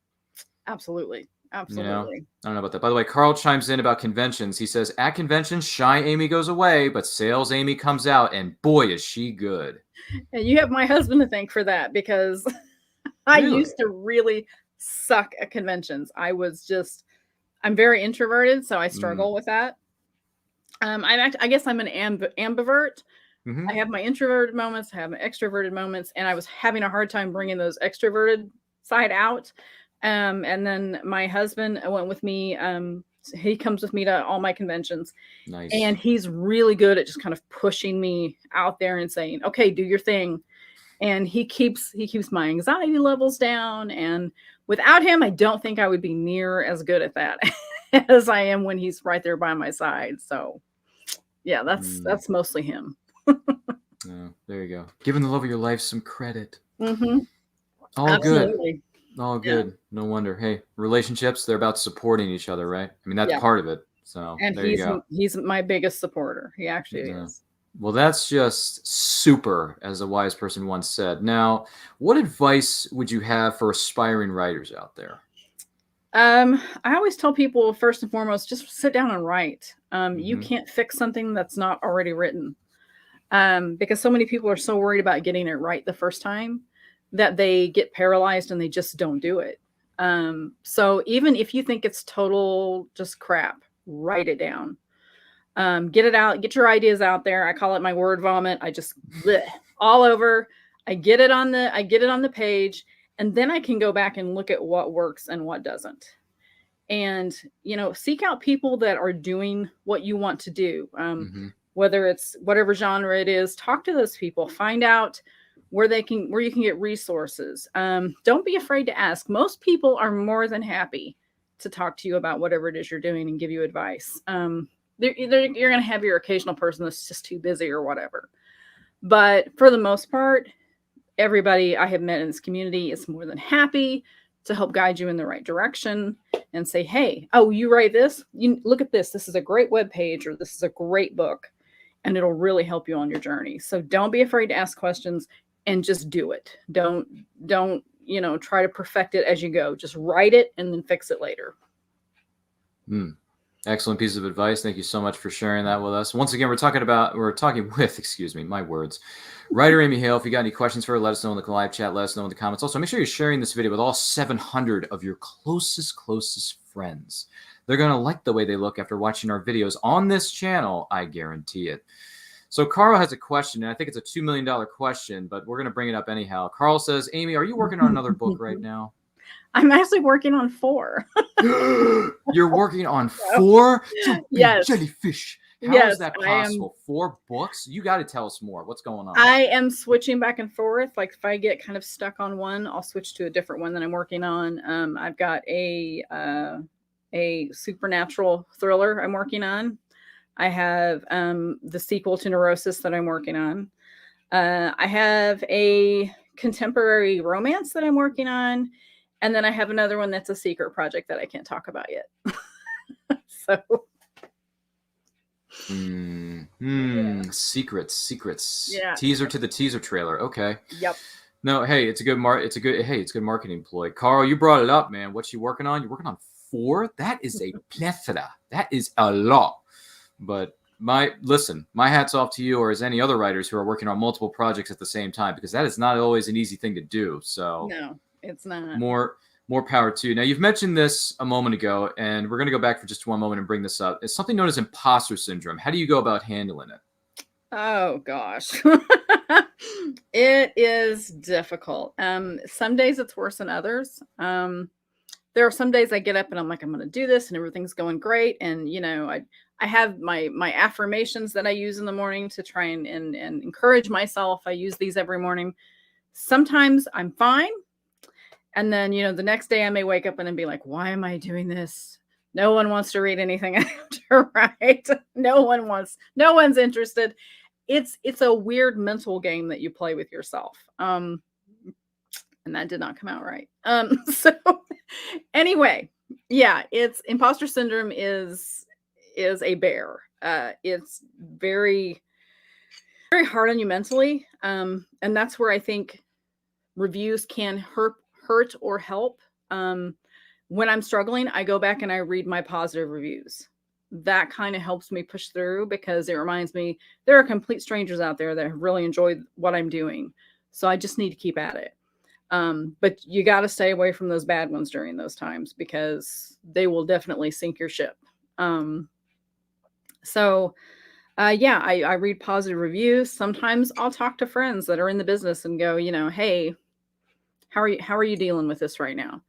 F: Absolutely.
E: I don't know about that. By the way, Carl chimes in about conventions. He says, at conventions, shy Amy goes away, but sales Amy comes out, and boy, is she good.
F: And you have my husband to thank for that, because I used to really suck at conventions. I'm very introverted, so I struggle with that. I guess I'm an ambivert.
E: Mm-hmm.
F: I have my introverted moments, I have my extroverted moments, and I was having a hard time bringing those extroverted side out. And then my husband went with me. He comes with me to all my conventions.
E: Nice.
F: And he's really good at just kind of pushing me out there and saying, okay, do your thing. And he keeps my anxiety levels down. And without him, I don't think I would be near as good at that as I am when he's right there by my side. So yeah, that's mostly him.
E: Oh, there you go. Giving the love of your life some credit.
F: Mm-hmm.
E: All
F: Absolutely.
E: good. All good. Yeah. No wonder. Hey, relationships, they're about supporting each other, right? I mean, that's part of it. So
F: and
E: there you go.
F: He's my biggest supporter. He actually is.
E: Well, that's just super, as a wise person once said. Now, what advice would you have for aspiring writers out there?
F: I always tell people, first and foremost, just sit down and write. You can't fix something that's not already written. Because so many people are so worried about getting it right the first time that they get paralyzed and they just don't do it. So even if you think it's total just crap, write it down. Get it out, get your ideas out there. I call it my word vomit. I just all over. I get it on the page, and then I can go back and look at what works and what doesn't. And, seek out people that are doing what you want to do. Whether it's whatever genre it is, talk to those people, find out where you can get resources. Don't be afraid to ask. Most people are more than happy to talk to you about whatever it is you're doing and give you advice. You're going to have your occasional person that's just too busy or whatever. But for the most part, everybody I have met in this community is more than happy to help guide you in the right direction and say, hey, oh, you write this? You look at this. This is a great webpage, or this is a great book, and it'll really help you on your journey. So don't be afraid to ask questions and just do it. Don't try to perfect it as you go. Just write it and then fix it later.
E: Excellent piece of advice. Thank you so much for sharing that with us. Once again, we're talking with, my words, writer Amy Hale. If you got any questions for her, let us know in the live chat. Let us know in the comments. Also, make sure you're sharing this video with all 700 of your closest friends. They're going to like the way they look after watching our videos on this channel. I guarantee it. So Carl has a question, and I think it's a $2 million question, but we're going to bring it up anyhow. Carl says, Amy, are you working on another book right now?
F: I'm actually working on 4.
E: You're working on 4?
F: Yes.
E: Jellyfish. How is that possible? 4 books? You got to tell us more. What's going on?
F: I am switching back and forth. Like if I get kind of stuck on one, I'll switch to a different one that I'm working on. I've got a supernatural thriller I'm working on. I have the sequel to Neurosis that I'm working on. I have a contemporary romance that I'm working on. And then I have another one that's a secret project that I can't talk about yet. So.
E: Secrets.
F: Yeah.
E: Teaser to the teaser trailer. Okay.
F: Yep.
E: No, hey, it's good marketing ploy. Carl, you brought it up, man. What you working on? You're working on 4? That is a plethora. That is a lot. But my hat's off to you, or as any other writers who are working on multiple projects at the same time, because that is not always an easy thing to do. So
F: no, it's not.
E: More power to you. Now, you've mentioned this a moment ago, and we're going to go back for just one moment and bring this up. It's something known as imposter syndrome. How do you go about handling it?
F: Oh gosh. It is difficult. Some days it's worse than others. There are some days I get up and I'm like, I'm going to do this and everything's going great. And, I have my affirmations that I use in the morning to try and encourage myself. I use these every morning. Sometimes I'm fine. And then, the next day I may wake up and be like, why am I doing this? No one wants to read anything I have to write. No one's interested. It's a weird mental game that you play with yourself. and that did not come out right. So anyway, yeah, it's imposter syndrome is a bear. It's very, very hard on you mentally. And that's where I think reviews can hurt or help. When I'm struggling, I go back and I read my positive reviews. That kind of helps me push through, because it reminds me there are complete strangers out there that have really enjoyed what I'm doing. So I just need to keep at it. But you got to stay away from those bad ones during those times, because they will definitely sink your ship. I read positive reviews. Sometimes I'll talk to friends that are in the business and go, hey, how are you dealing with this right now?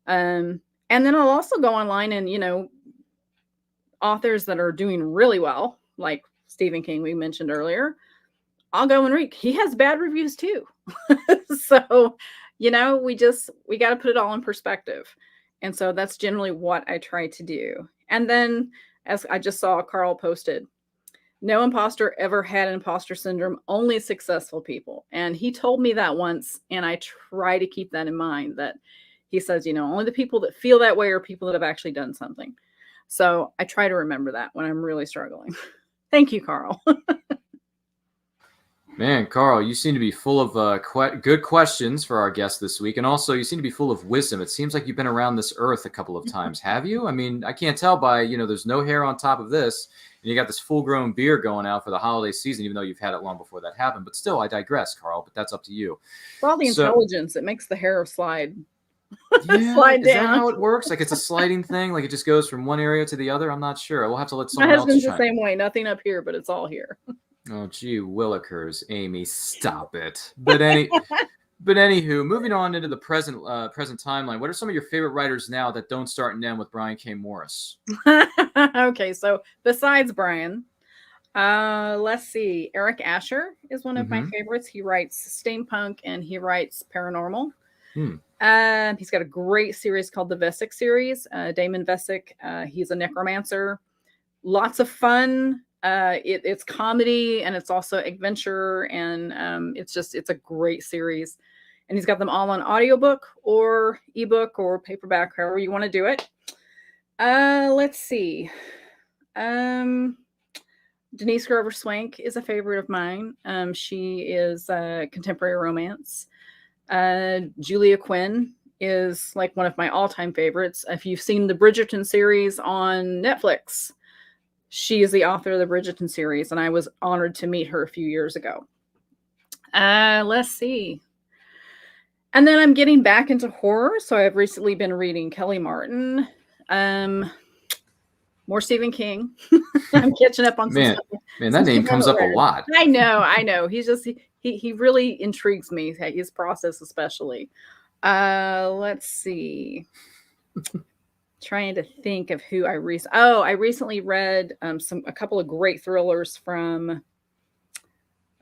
F: And then I'll also go online and, authors that are doing really well, like Stephen King, we mentioned earlier, I'll go and read. He has bad reviews too. So, we got to put it all in perspective. And so that's generally what I try to do. And then, as I just saw Carl posted, no imposter ever had imposter syndrome, only successful people. And he told me that once, and I try to keep that in mind, that he says, only the people that feel that way are people that have actually done something. So I try to remember that when I'm really struggling. Thank you, Carl.
E: Man, Carl, you seem to be full of good questions for our guest this week. And also, you seem to be full of wisdom. It seems like you've been around this earth a couple of times. Have you? I mean, I can't tell by, there's no hair on top of this. And you got this full-grown beard going out for the holiday season, even though you've had it long before that happened. But still, I digress, Carl. But that's up to you.
F: For all the intelligence, it makes the hair slide.
E: Yeah,
F: slide down.
E: Is that how it works? Like it's a sliding thing? Like it just goes from one area to the other? I'm not sure. We'll have to let someone else
F: My husband's
E: chime.
F: the same way. Nothing up here, but it's all here.
E: Oh, gee willikers, Amy, stop it. But anywho, moving on into the present timeline, what are some of your favorite writers now that don't start and end with Brian K. Morris?
F: Okay, so besides Brian, let's see. Eric Asher is one of my favorites. He writes steampunk and he writes paranormal. He's got a great series called the Vesic series. Damon Vesic, he's a necromancer. Lots of fun. It's comedy and it's also adventure, and it's a great series. And he's got them all on audiobook or ebook or paperback, however you want to do it. Let's see. Denise Grover Swank is a favorite of mine. She is contemporary romance. Julia Quinn is like one of my all-time favorites. If you've seen the Bridgerton series on Netflix, she is the author of the Bridgerton series, and I was honored to meet her a few years ago. Let's see. And then I'm getting back into horror, so I've recently been reading Kelly Martin, more Stephen King. I'm catching up on some stuff.
E: Man, that name comes up a lot.
F: I know. He's just he really intrigues me. His process, especially. Let's see. Trying to think of who I recently read a couple of great thrillers from.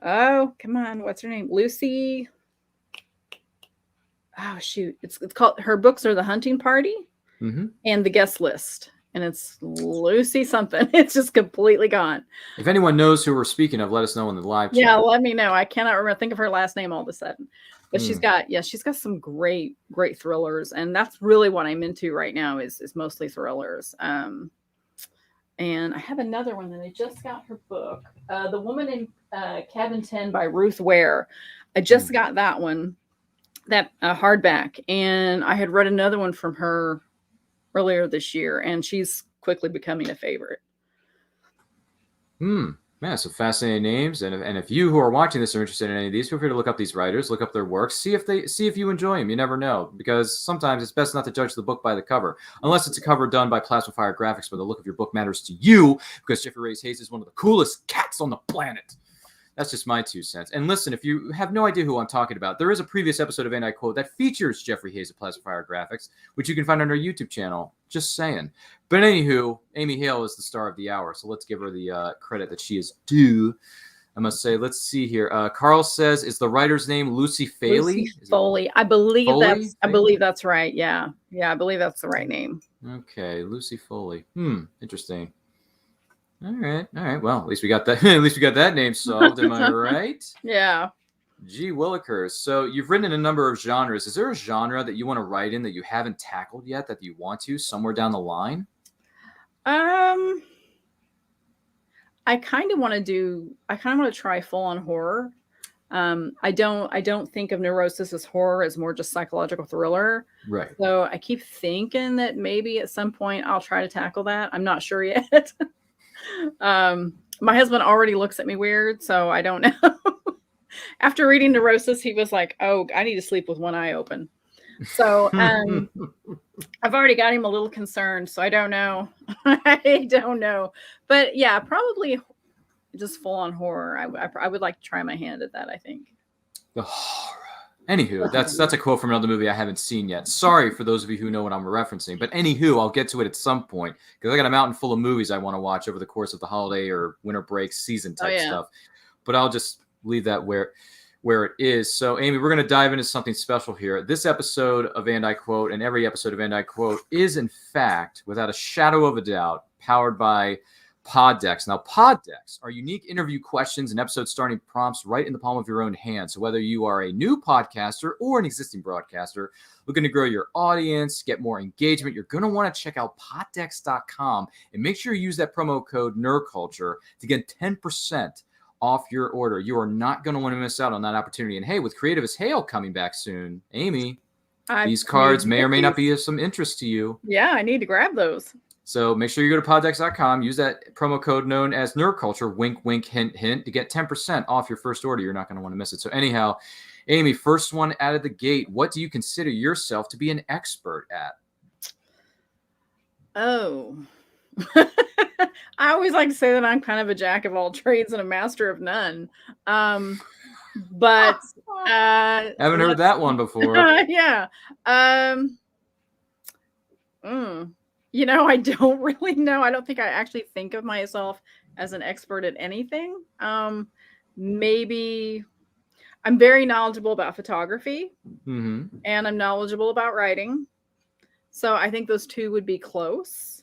F: Oh, come on, what's her name? Lucy. Oh shoot, it's called. Her books are The Hunting Party and The Guest List. And it's Lucy something. It's just completely gone.
E: If anyone knows who we're speaking of, let us know in the live chat.
F: Yeah, let me know. I cannot remember. Think of her last name all of a sudden. But she's got some great thrillers. And that's really what I'm into right now is mostly thrillers. And I have another one that I just got her book. The Woman in Cabin 10 by Ruth Ware. I just got that one, that hardback. And I had read another one from her earlier this year, and she's quickly becoming a favorite.
E: Yeah, so fascinating names. And if you who are watching this are interested in any of these, feel free to look up these writers, look up their works, see if you enjoy them. You never know, because sometimes it's best not to judge the book by the cover, unless it's a cover done by Plasmafire Graphics, where the look of your book matters to you, because Jeffrey Reyes Hayes is one of the coolest cats on the planet. That's just my 2 cents. And listen, if you have no idea who I'm talking about, there is a previous episode of And I Quote that features Jeffrey Hayes of Plasmafire Graphics, which you can find on our YouTube channel. Just saying. But anywho, Amy Hale is the star of the hour, so let's give her the credit that she is due. I must say, let's see here. Carl says, is the writer's name Lucy Foley?
F: Foley. I believe that's right. Yeah, I believe that's the right name.
E: Okay, Lucy Foley. Interesting. All right. Well, at least we got that. At least we got that name solved. Am I right?
F: Yeah.
E: Gee Willikers. So you've written in a number of genres. Is there a genre that you want to write in that you haven't tackled yet that you want to somewhere down the line?
F: I kind of want to try full on horror. I don't think of Neurosis as horror, as more just psychological thriller.
E: Right.
F: So I keep thinking that maybe at some point I'll try to tackle that. I'm not sure yet. My husband already looks at me weird, so I don't know. After reading Neurosis, he was like, "Oh, I need to sleep with one eye open." So I've already got him a little concerned, so I don't know. I don't know. But yeah, probably just full on horror. I would like to try my hand at that, I think.
E: The horror. Anywho, that's a quote from another movie I haven't seen yet. Sorry for those of you who know what I'm referencing. But anywho, I'll get to it at some point because I got a mountain full of movies I want to watch over the course of the holiday or winter break season type stuff. But I'll just leave that where it is. So, Amy, we're going to dive into something special here. This episode of And I Quote and every episode of And I Quote is, in fact, without a shadow of a doubt, powered by Pod Decks. Now, Pod Decks are unique interview questions and episode starting prompts right in the palm of your own hand. So whether you are a new podcaster or an existing broadcaster looking to grow your audience, get more engagement, you're going to want to check out poddecks.com and make sure you use that promo code NERDCULTURE to get 10% off your order. You are not going to want to miss out on that opportunity. And hey, with Creative As Hale coming back soon, Amy, these cards may or may not be of some interest to you.
F: Yeah, I need to grab those.
E: So make sure you go to poddex.com, use that promo code known as NerdCulture, wink, wink, hint, hint, to get 10% off your first order. You're not going to want to miss it. So anyhow, Amy, first one out of the gate, what do you consider yourself to be an expert at?
F: Oh, I always like to say that I'm kind of a jack of all trades and a master of none. But
E: haven't heard that one before.
F: Yeah. You know, I don't really know. I don't think I actually think of myself as an expert at anything. Maybe I'm very knowledgeable about photography, and I'm knowledgeable about writing. So I think those two would be close,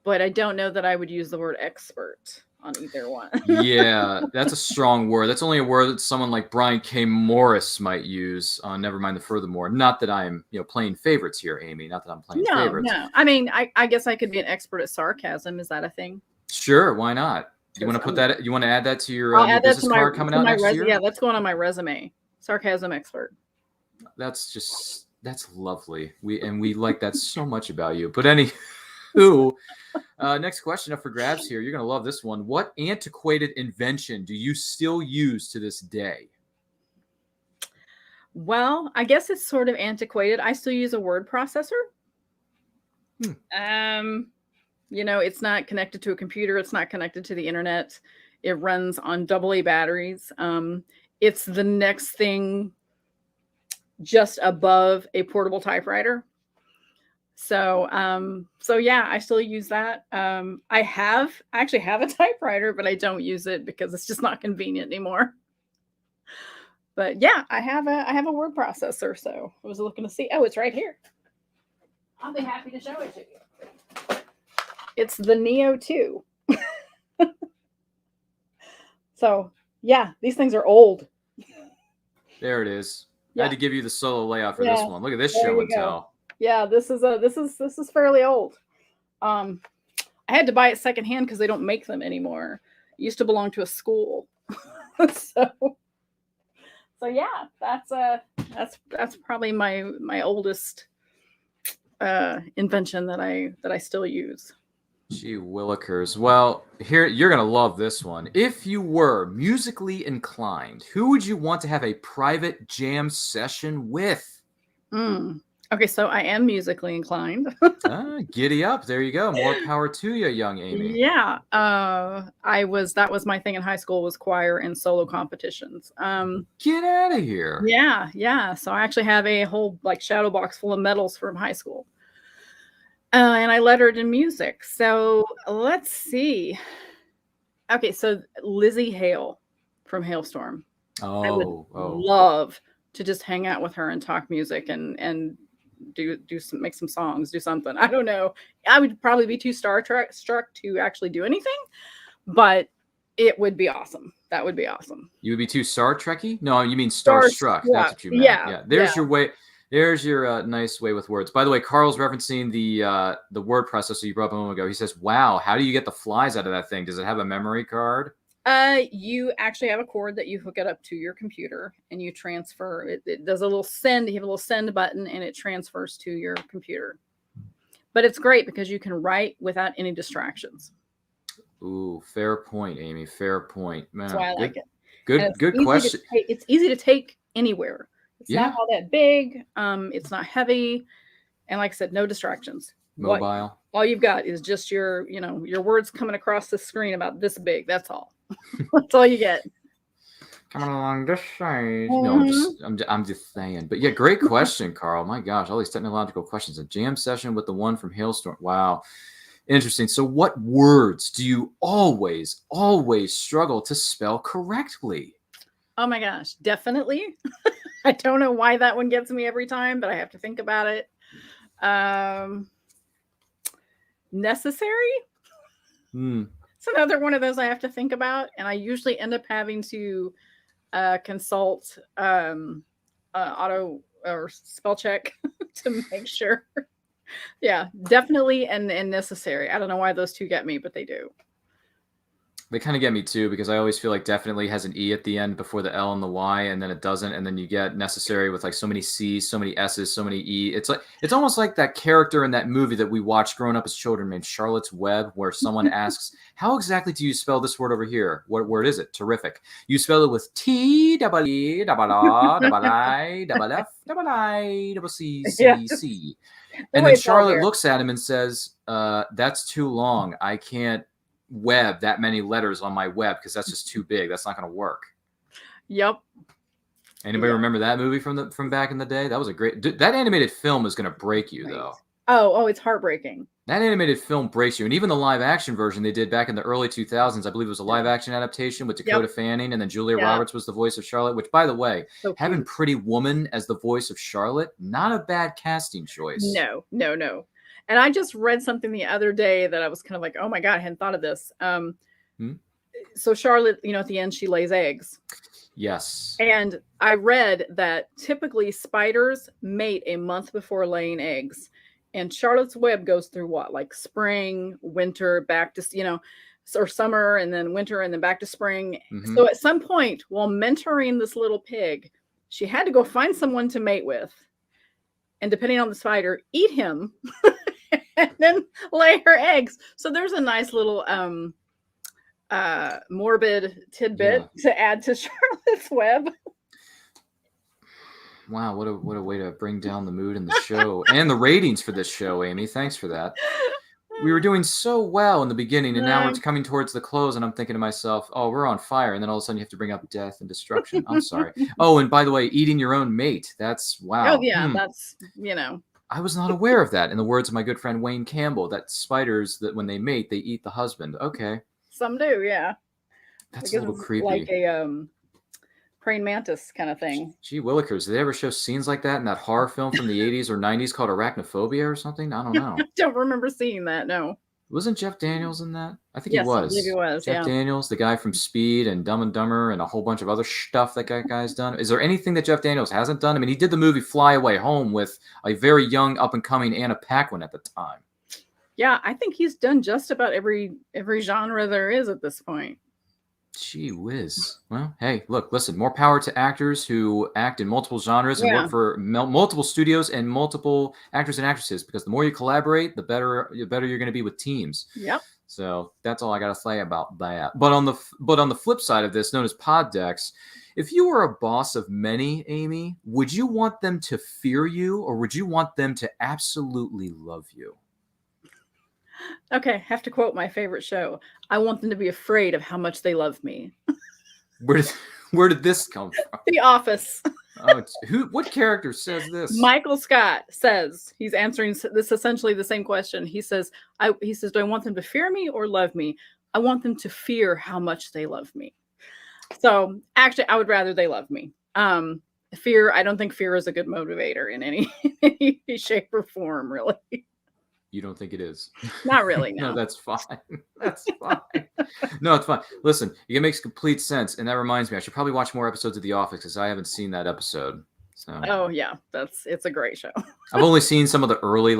F: but I don't know that I would use the word expert on either one.
E: Yeah, that's a strong word. That's only a word that someone like Brian K. Morris might use. Never mind the furthermore. Not that I'm, playing favorites here, Amy. Not that I'm playing favorites.
F: No. I mean, I guess I could be an expert at sarcasm. Is that a thing?
E: Sure. Why not? You want to put that? You want to add that to your business card coming out next year?
F: Yeah, that's going on my resume. Sarcasm expert.
E: That's lovely. We like that so much about you. But anywho, next question up for grabs here. You're going to love this one. What antiquated invention do you still use to this day?
F: Well, I guess it's sort of antiquated. I still use a word processor. It's not connected to a computer. It's not connected to the internet. It runs on AA batteries. It's the next thing just above a portable typewriter. So yeah, I still use that. I actually have a typewriter, but I don't use it because it's just not convenient anymore. But yeah, I have a word processor. So I was looking to see. Oh, it's right here. I'll be happy to show it to you. It's the Neo 2. So yeah, these things are old. There
E: it is. Yeah. I had to give you the solo layout for this one. Look at this show and tell.
F: Yeah, this is fairly old. I had to buy it secondhand because they don't make them anymore. It used to belong to a school. So yeah, that's probably my oldest invention that I still use.
E: Gee willikers. Well, here you're going to love this one. If you were musically inclined, who would you want to have a private jam session with?
F: Okay, so I am musically inclined.
E: Giddy up. There you go. More power to you, young Amy.
F: Yeah. That was my thing in high school, was choir and solo competitions.
E: Get out of here.
F: Yeah. So I actually have a whole shadow box full of medals from high school. And I lettered in music. So let's see. Okay, so Lizzie Hale from Hailstorm. I would love to just hang out with her and talk music and make some songs, do something. I don't know. I would probably be too struck to actually do anything, but It would be awesome. That would be awesome.
E: You would be too Star Trekky? No, you mean starstruck. That's what you meant. Yeah. There's your way. There's your nice way with words. By the way, Carl's referencing the word processor you brought up a moment ago. He says, "Wow, how do you get the flies out of that thing? Does it have a memory card?"
F: You actually have a cord that you hook it up to your computer and you transfer. It does a little send. You have a little send button and it transfers to your computer. But it's great because you can write without any distractions.
E: Ooh, fair point, Amy. Fair point. Man,
F: that's why I like it.
E: Good question.
F: It's easy to take anywhere. It's not all that big. It's not heavy. And like I said, no distractions.
E: Mobile.
F: All you've got is just your words coming across the screen about this big. That's all. That's all you get.
E: Coming along this side. No, I'm just saying. But yeah, great question, Carl. My gosh, all these technological questions. A jam session with the one from Hailstorm. Wow. Interesting. So what words do you always struggle to spell correctly?
F: Oh my gosh, definitely. I don't know why that one gets me every time, but I have to think about it. Necessary? It's another one of those I have to think about, and I usually end up having to consult auto or spell check to make sure. Yeah, definitely and necessary. I don't know why those two get me, but they do.
E: They kind of get me too, because I always feel like definitely has an E at the end before the L and the Y, and then it doesn't, and then you get necessary with like so many C's, so many S's, so many E. It's almost like that character in that movie that we watched growing up as children named Charlotte's Web, where someone asks, "How exactly do you spell this word over here? What word is it?" Terrific. You spell it with T double E double R double I double F double I double C C C, and then Charlotte looks at him and says, "That's too long. I can't web that many letters on my web because that's just too big. That's not going to work."
F: Yep.
E: Anybody remember that movie from back in the day? That was a great. That animated film is going to break you though.
F: Oh, it's heartbreaking.
E: That animated film breaks you, and even the live action version they did back in the early 2000s, I believe it was a live action adaptation with Dakota Fanning, and then Julia Roberts was the voice of Charlotte. Which, by the way, having Pretty Woman as the voice of Charlotte, not a bad casting choice.
F: No. And I just read something the other day that I was kind of like, oh my God, I hadn't thought of this. So Charlotte, at the end, she lays eggs.
E: Yes.
F: And I read that typically spiders mate a month before laying eggs. And Charlotte's Web goes through what? Like spring, winter, back to, or summer, and then winter, and then back to spring. Mm-hmm. So at some point, while mentoring this little pig, she had to go find someone to mate with. And depending on the spider, eat him. And then lay her eggs. So there's a nice little morbid tidbit to add to Charlotte's Web.
E: Wow, what a way to bring down the mood in the show and the ratings for this show, Amy. Thanks for that. We were doing so well in the beginning, and now we're coming towards the close, and I'm thinking to myself, oh, we're on fire. And then all of a sudden you have to bring up death and destruction. I'm sorry. Oh, and by the way, eating your own mate. That's wow.
F: Oh, yeah, that's,
E: I was not aware of that. In the words of my good friend Wayne Campbell, that spiders, that when they mate, they eat the husband. Okay.
F: Some do, yeah.
E: That's a little creepy.
F: Like a praying mantis kind of thing.
E: Gee willikers, did they ever show scenes like that in that horror film from the 80s or 90s called Arachnophobia or something? I don't know.
F: I don't remember seeing that, no.
E: Wasn't Jeff Daniels in that? I think he was.
F: I believe he was,
E: Jeff Daniels, the guy from Speed and Dumb and Dumber and a whole bunch of other stuff that guy's done. Is there anything that Jeff Daniels hasn't done? I mean, he did the movie Fly Away Home with a very young, up-and-coming Anna Paquin at the time.
F: Yeah, I think he's done just about every genre there is at this point.
E: Gee whiz. Well, hey, look, listen, more power to actors who act in multiple genres and work for multiple studios and multiple actors and actresses, because the more you collaborate, the better you're going to be with teams.
F: Yep.
E: So that's all I got to say about that. But on the flip side of this, known as pod decks, if you were a boss of many, Amy, would you want them to fear you, or would you want them to absolutely love you?
F: Okay, have to quote my favorite show. I want them to be afraid of how much they love me.
E: Where did this come from?
F: The Office.
E: What character says this?
F: Michael Scott says, he's answering this essentially the same question. He says, do I want them to fear me or love me? I want them to fear how much they love me. So actually, I would rather they love me. Fear, I don't think fear is a good motivator in any shape or form, really.
E: You don't think it is?
F: Not really, no.
E: No, that's fine. That's fine. No, it's fine. Listen, it makes complete sense, and that reminds me, I should probably watch more episodes of The Office because I haven't seen that episode. So.
F: Oh yeah, it's a great show.
E: I've only seen some of the early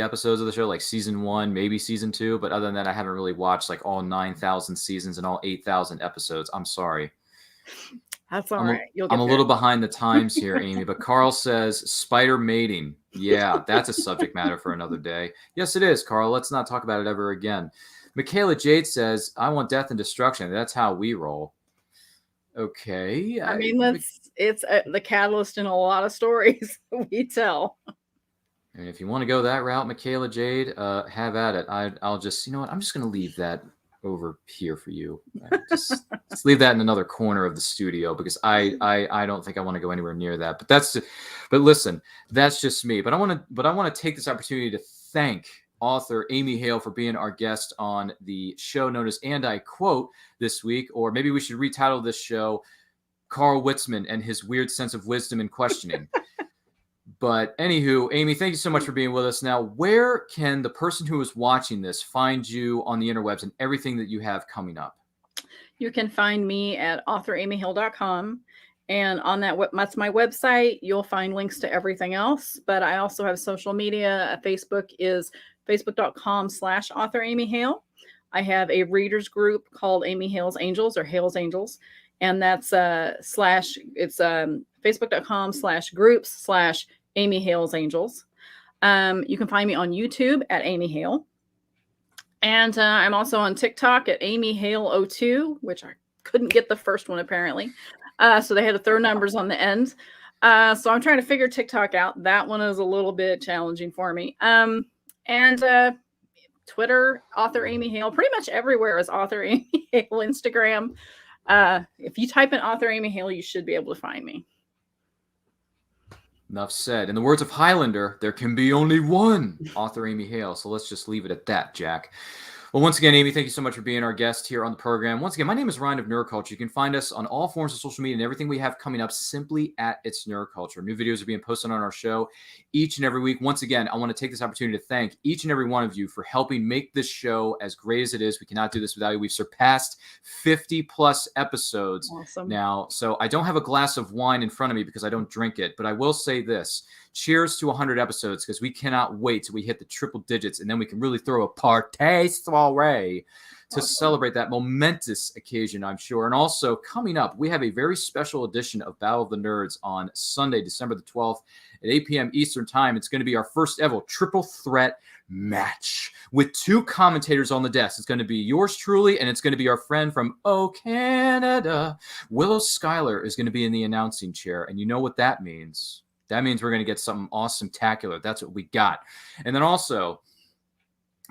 E: episodes of the show, like season 1, maybe season 2. But other than that, I haven't really watched like all 9,000 seasons and all 8,000 episodes. I'm sorry.
F: That's all right.
E: I'm a little behind the times here, Amy. But Carl says spider mating. Yeah, that's a subject matter for another day. Yes, it is, Carl. Let's not talk about it ever again. Michaela Jade says, I want death and destruction. That's how we roll. Okay.
F: I mean, it's the catalyst in a lot of stories we tell.
E: And if you want to go that route, Michaela Jade, have at it. I'll just, you know what? I'm just going to leave that over here for you. Just leave that in another corner of the studio because I don't think I want to go anywhere near that. But listen, that's just me. But I want to take this opportunity to thank author Amy Hale for being our guest on the show known as And I Quote this week, or maybe we should retitle this show Carl Witzman and His Weird Sense of Wisdom and Questioning. But anywho, Amy, thank you so much for being with us. Now, where can the person who is watching this find you on the interwebs and everything that you have coming up?
F: You can find me at authoramyhale.com. And on that's my website. You'll find links to everything else. But I also have social media. Facebook is facebook.com/authoramyhale. I have a readers group called Amy Hale's Angels or Hale's Angels. And that's facebook.com/groups/Amy Hale's Angels. You can find me on YouTube at Amy Hale. And I'm also on TikTok at Amy Hale 02, which I couldn't get the first one apparently. So they had to throw numbers on the end. So I'm trying to figure TikTok out. That one is a little bit challenging for me. And Twitter, author Amy Hale. Pretty much everywhere is author Amy Hale. Instagram. If you type in author Amy Hale, you should be able to find me.
E: Enough said. In the words of Highlander, there can be only one author Amy Hale. So let's just leave it at that, Jack. Well, once again, Amy, thank you so much for being our guest here on the program. Once again, my name is Ryan of Nerd Culture. You can find us on all forms of social media and everything we have coming up simply at It's Nerd Culture. New videos are being posted on our show each and every week. Once again, I want to take this opportunity to thank each and every one of you for helping make this show as great as it is. We cannot do this without you. We've surpassed 50 plus episodes now. So I don't have a glass of wine in front of me because I don't drink it, but I will say this. Cheers to 100 episodes because we cannot wait till we hit the triple digits and then we can really throw a party soiree to celebrate that momentous occasion, I'm sure. And also coming up, we have a very special edition of Battle of the Nerds on Sunday, December the 12th at 8 p.m. Eastern Time. It's going to be our first ever triple threat match with two commentators on the desk. It's going to be yours truly, and it's going to be our friend from Canada. Willow Schuyler is going to be in the announcing chair, and you know what that means. That means we're going to get something awesome-tacular. That's what we got. And then also,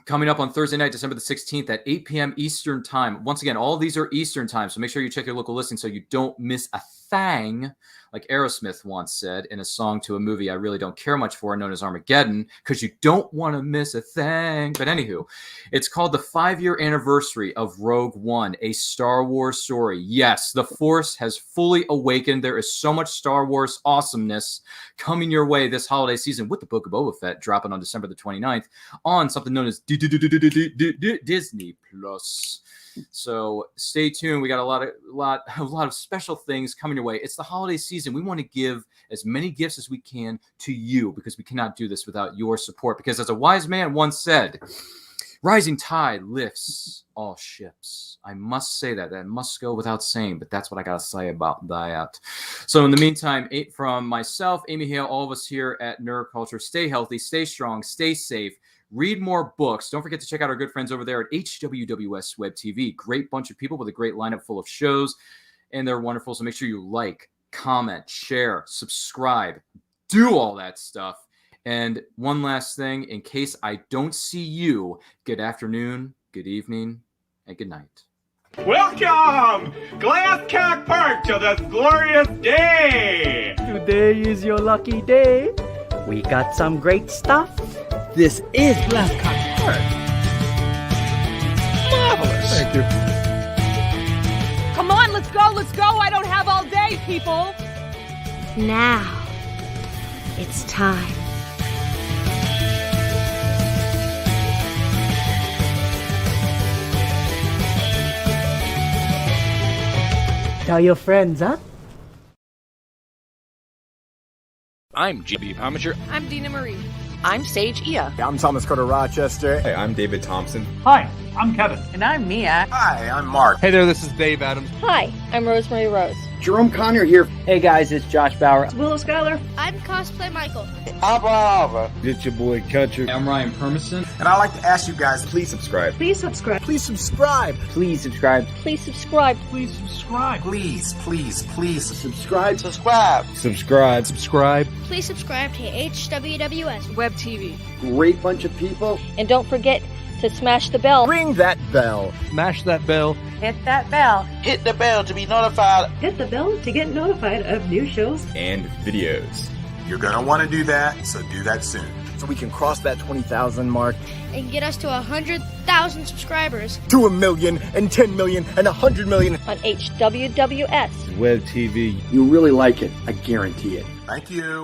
E: coming up on Thursday night, December the 16th at 8 p.m. Eastern Time. Once again, all of these are Eastern Time, so make sure you check your local listing so you don't miss a thing, like Aerosmith once said in a song to a movie I really don't care much for, known as Armageddon, because you don't want to miss a thing. But anywho, it's called the 5-year anniversary of Rogue One, a Star Wars story. Yes, the Force has fully awakened. There is so much Star Wars awesomeness coming your way this holiday season with the Book of Boba Fett dropping on December the 29th on something known as Disney Plus. So stay tuned. We got a lot of special things coming your way. It's the holiday season. We want to give as many gifts as we can to you because we cannot do this without your support. Because as a wise man once said, rising tide lifts all ships. I must say that. That must go without saying, but that's what I got to say about that. So in the meantime, from myself, Amy Hale, all of us here at Nerd Culture, stay healthy, stay strong, stay safe. Read more books. Don't forget to check out our good friends over there at HWWS Web TV. Great bunch of people with a great lineup full of shows, and they're wonderful. So make sure you like, comment, share, subscribe, do all that stuff. And one last thing, in case I don't see you, good afternoon, good evening, and good night.
G: Welcome, Glasscock Park, to this glorious day.
H: Today is your lucky day. We got some great stuff. This is Glasscock Park.
G: Marvelous.
H: Thank you.
I: Come on, let's go. I don't have all day, people.
J: Now, it's time.
H: Tell your friends, huh?
K: I'm GB Amateur.
I: I'm Dina Marie.
L: I'm Sage Ia.
M: I'm Thomas Carter Rochester.
N: Hey, I'm David Thompson.
O: Hi, I'm Kevin.
L: And I'm Mia.
P: Hi, I'm Mark.
Q: Hey there, this is Dave Adams.
R: Hi, I'm Rosemary Rose.
S: Jerome Conner here.
T: Hey guys, it's Josh Bauer.
U: It's Willow Schuyler.
V: I'm Cosplay Michael.
W: I'm Brava.
X: It's your boy Country.
Y: I'm Ryan Permison.
P: And I'd like to ask you guys,
N: please subscribe.
U: Please subscribe.
S: Please subscribe.
T: Please subscribe.
R: Please subscribe.
O: Please subscribe.
P: Please
S: subscribe.
W: Subscribe.
X: Subscribe.
O: Subscribe.
V: Please subscribe to HWWS
L: Web TV.
S: Great bunch of people.
R: And don't forget to smash the bell.
S: Ring that bell.
O: Smash that bell.
L: Hit that bell.
W: Hit the bell to be notified.
U: Hit the bell to get notified of new shows
N: and videos.
P: You're going to want to do that, so do that soon.
S: So we can cross that 20,000 mark.
V: And get us to 100,000 subscribers.
S: To 1 million, and 10 million, and 100 million.
R: On HWWS.
X: Web TV.
S: You really like it. I guarantee it.
P: Thank you.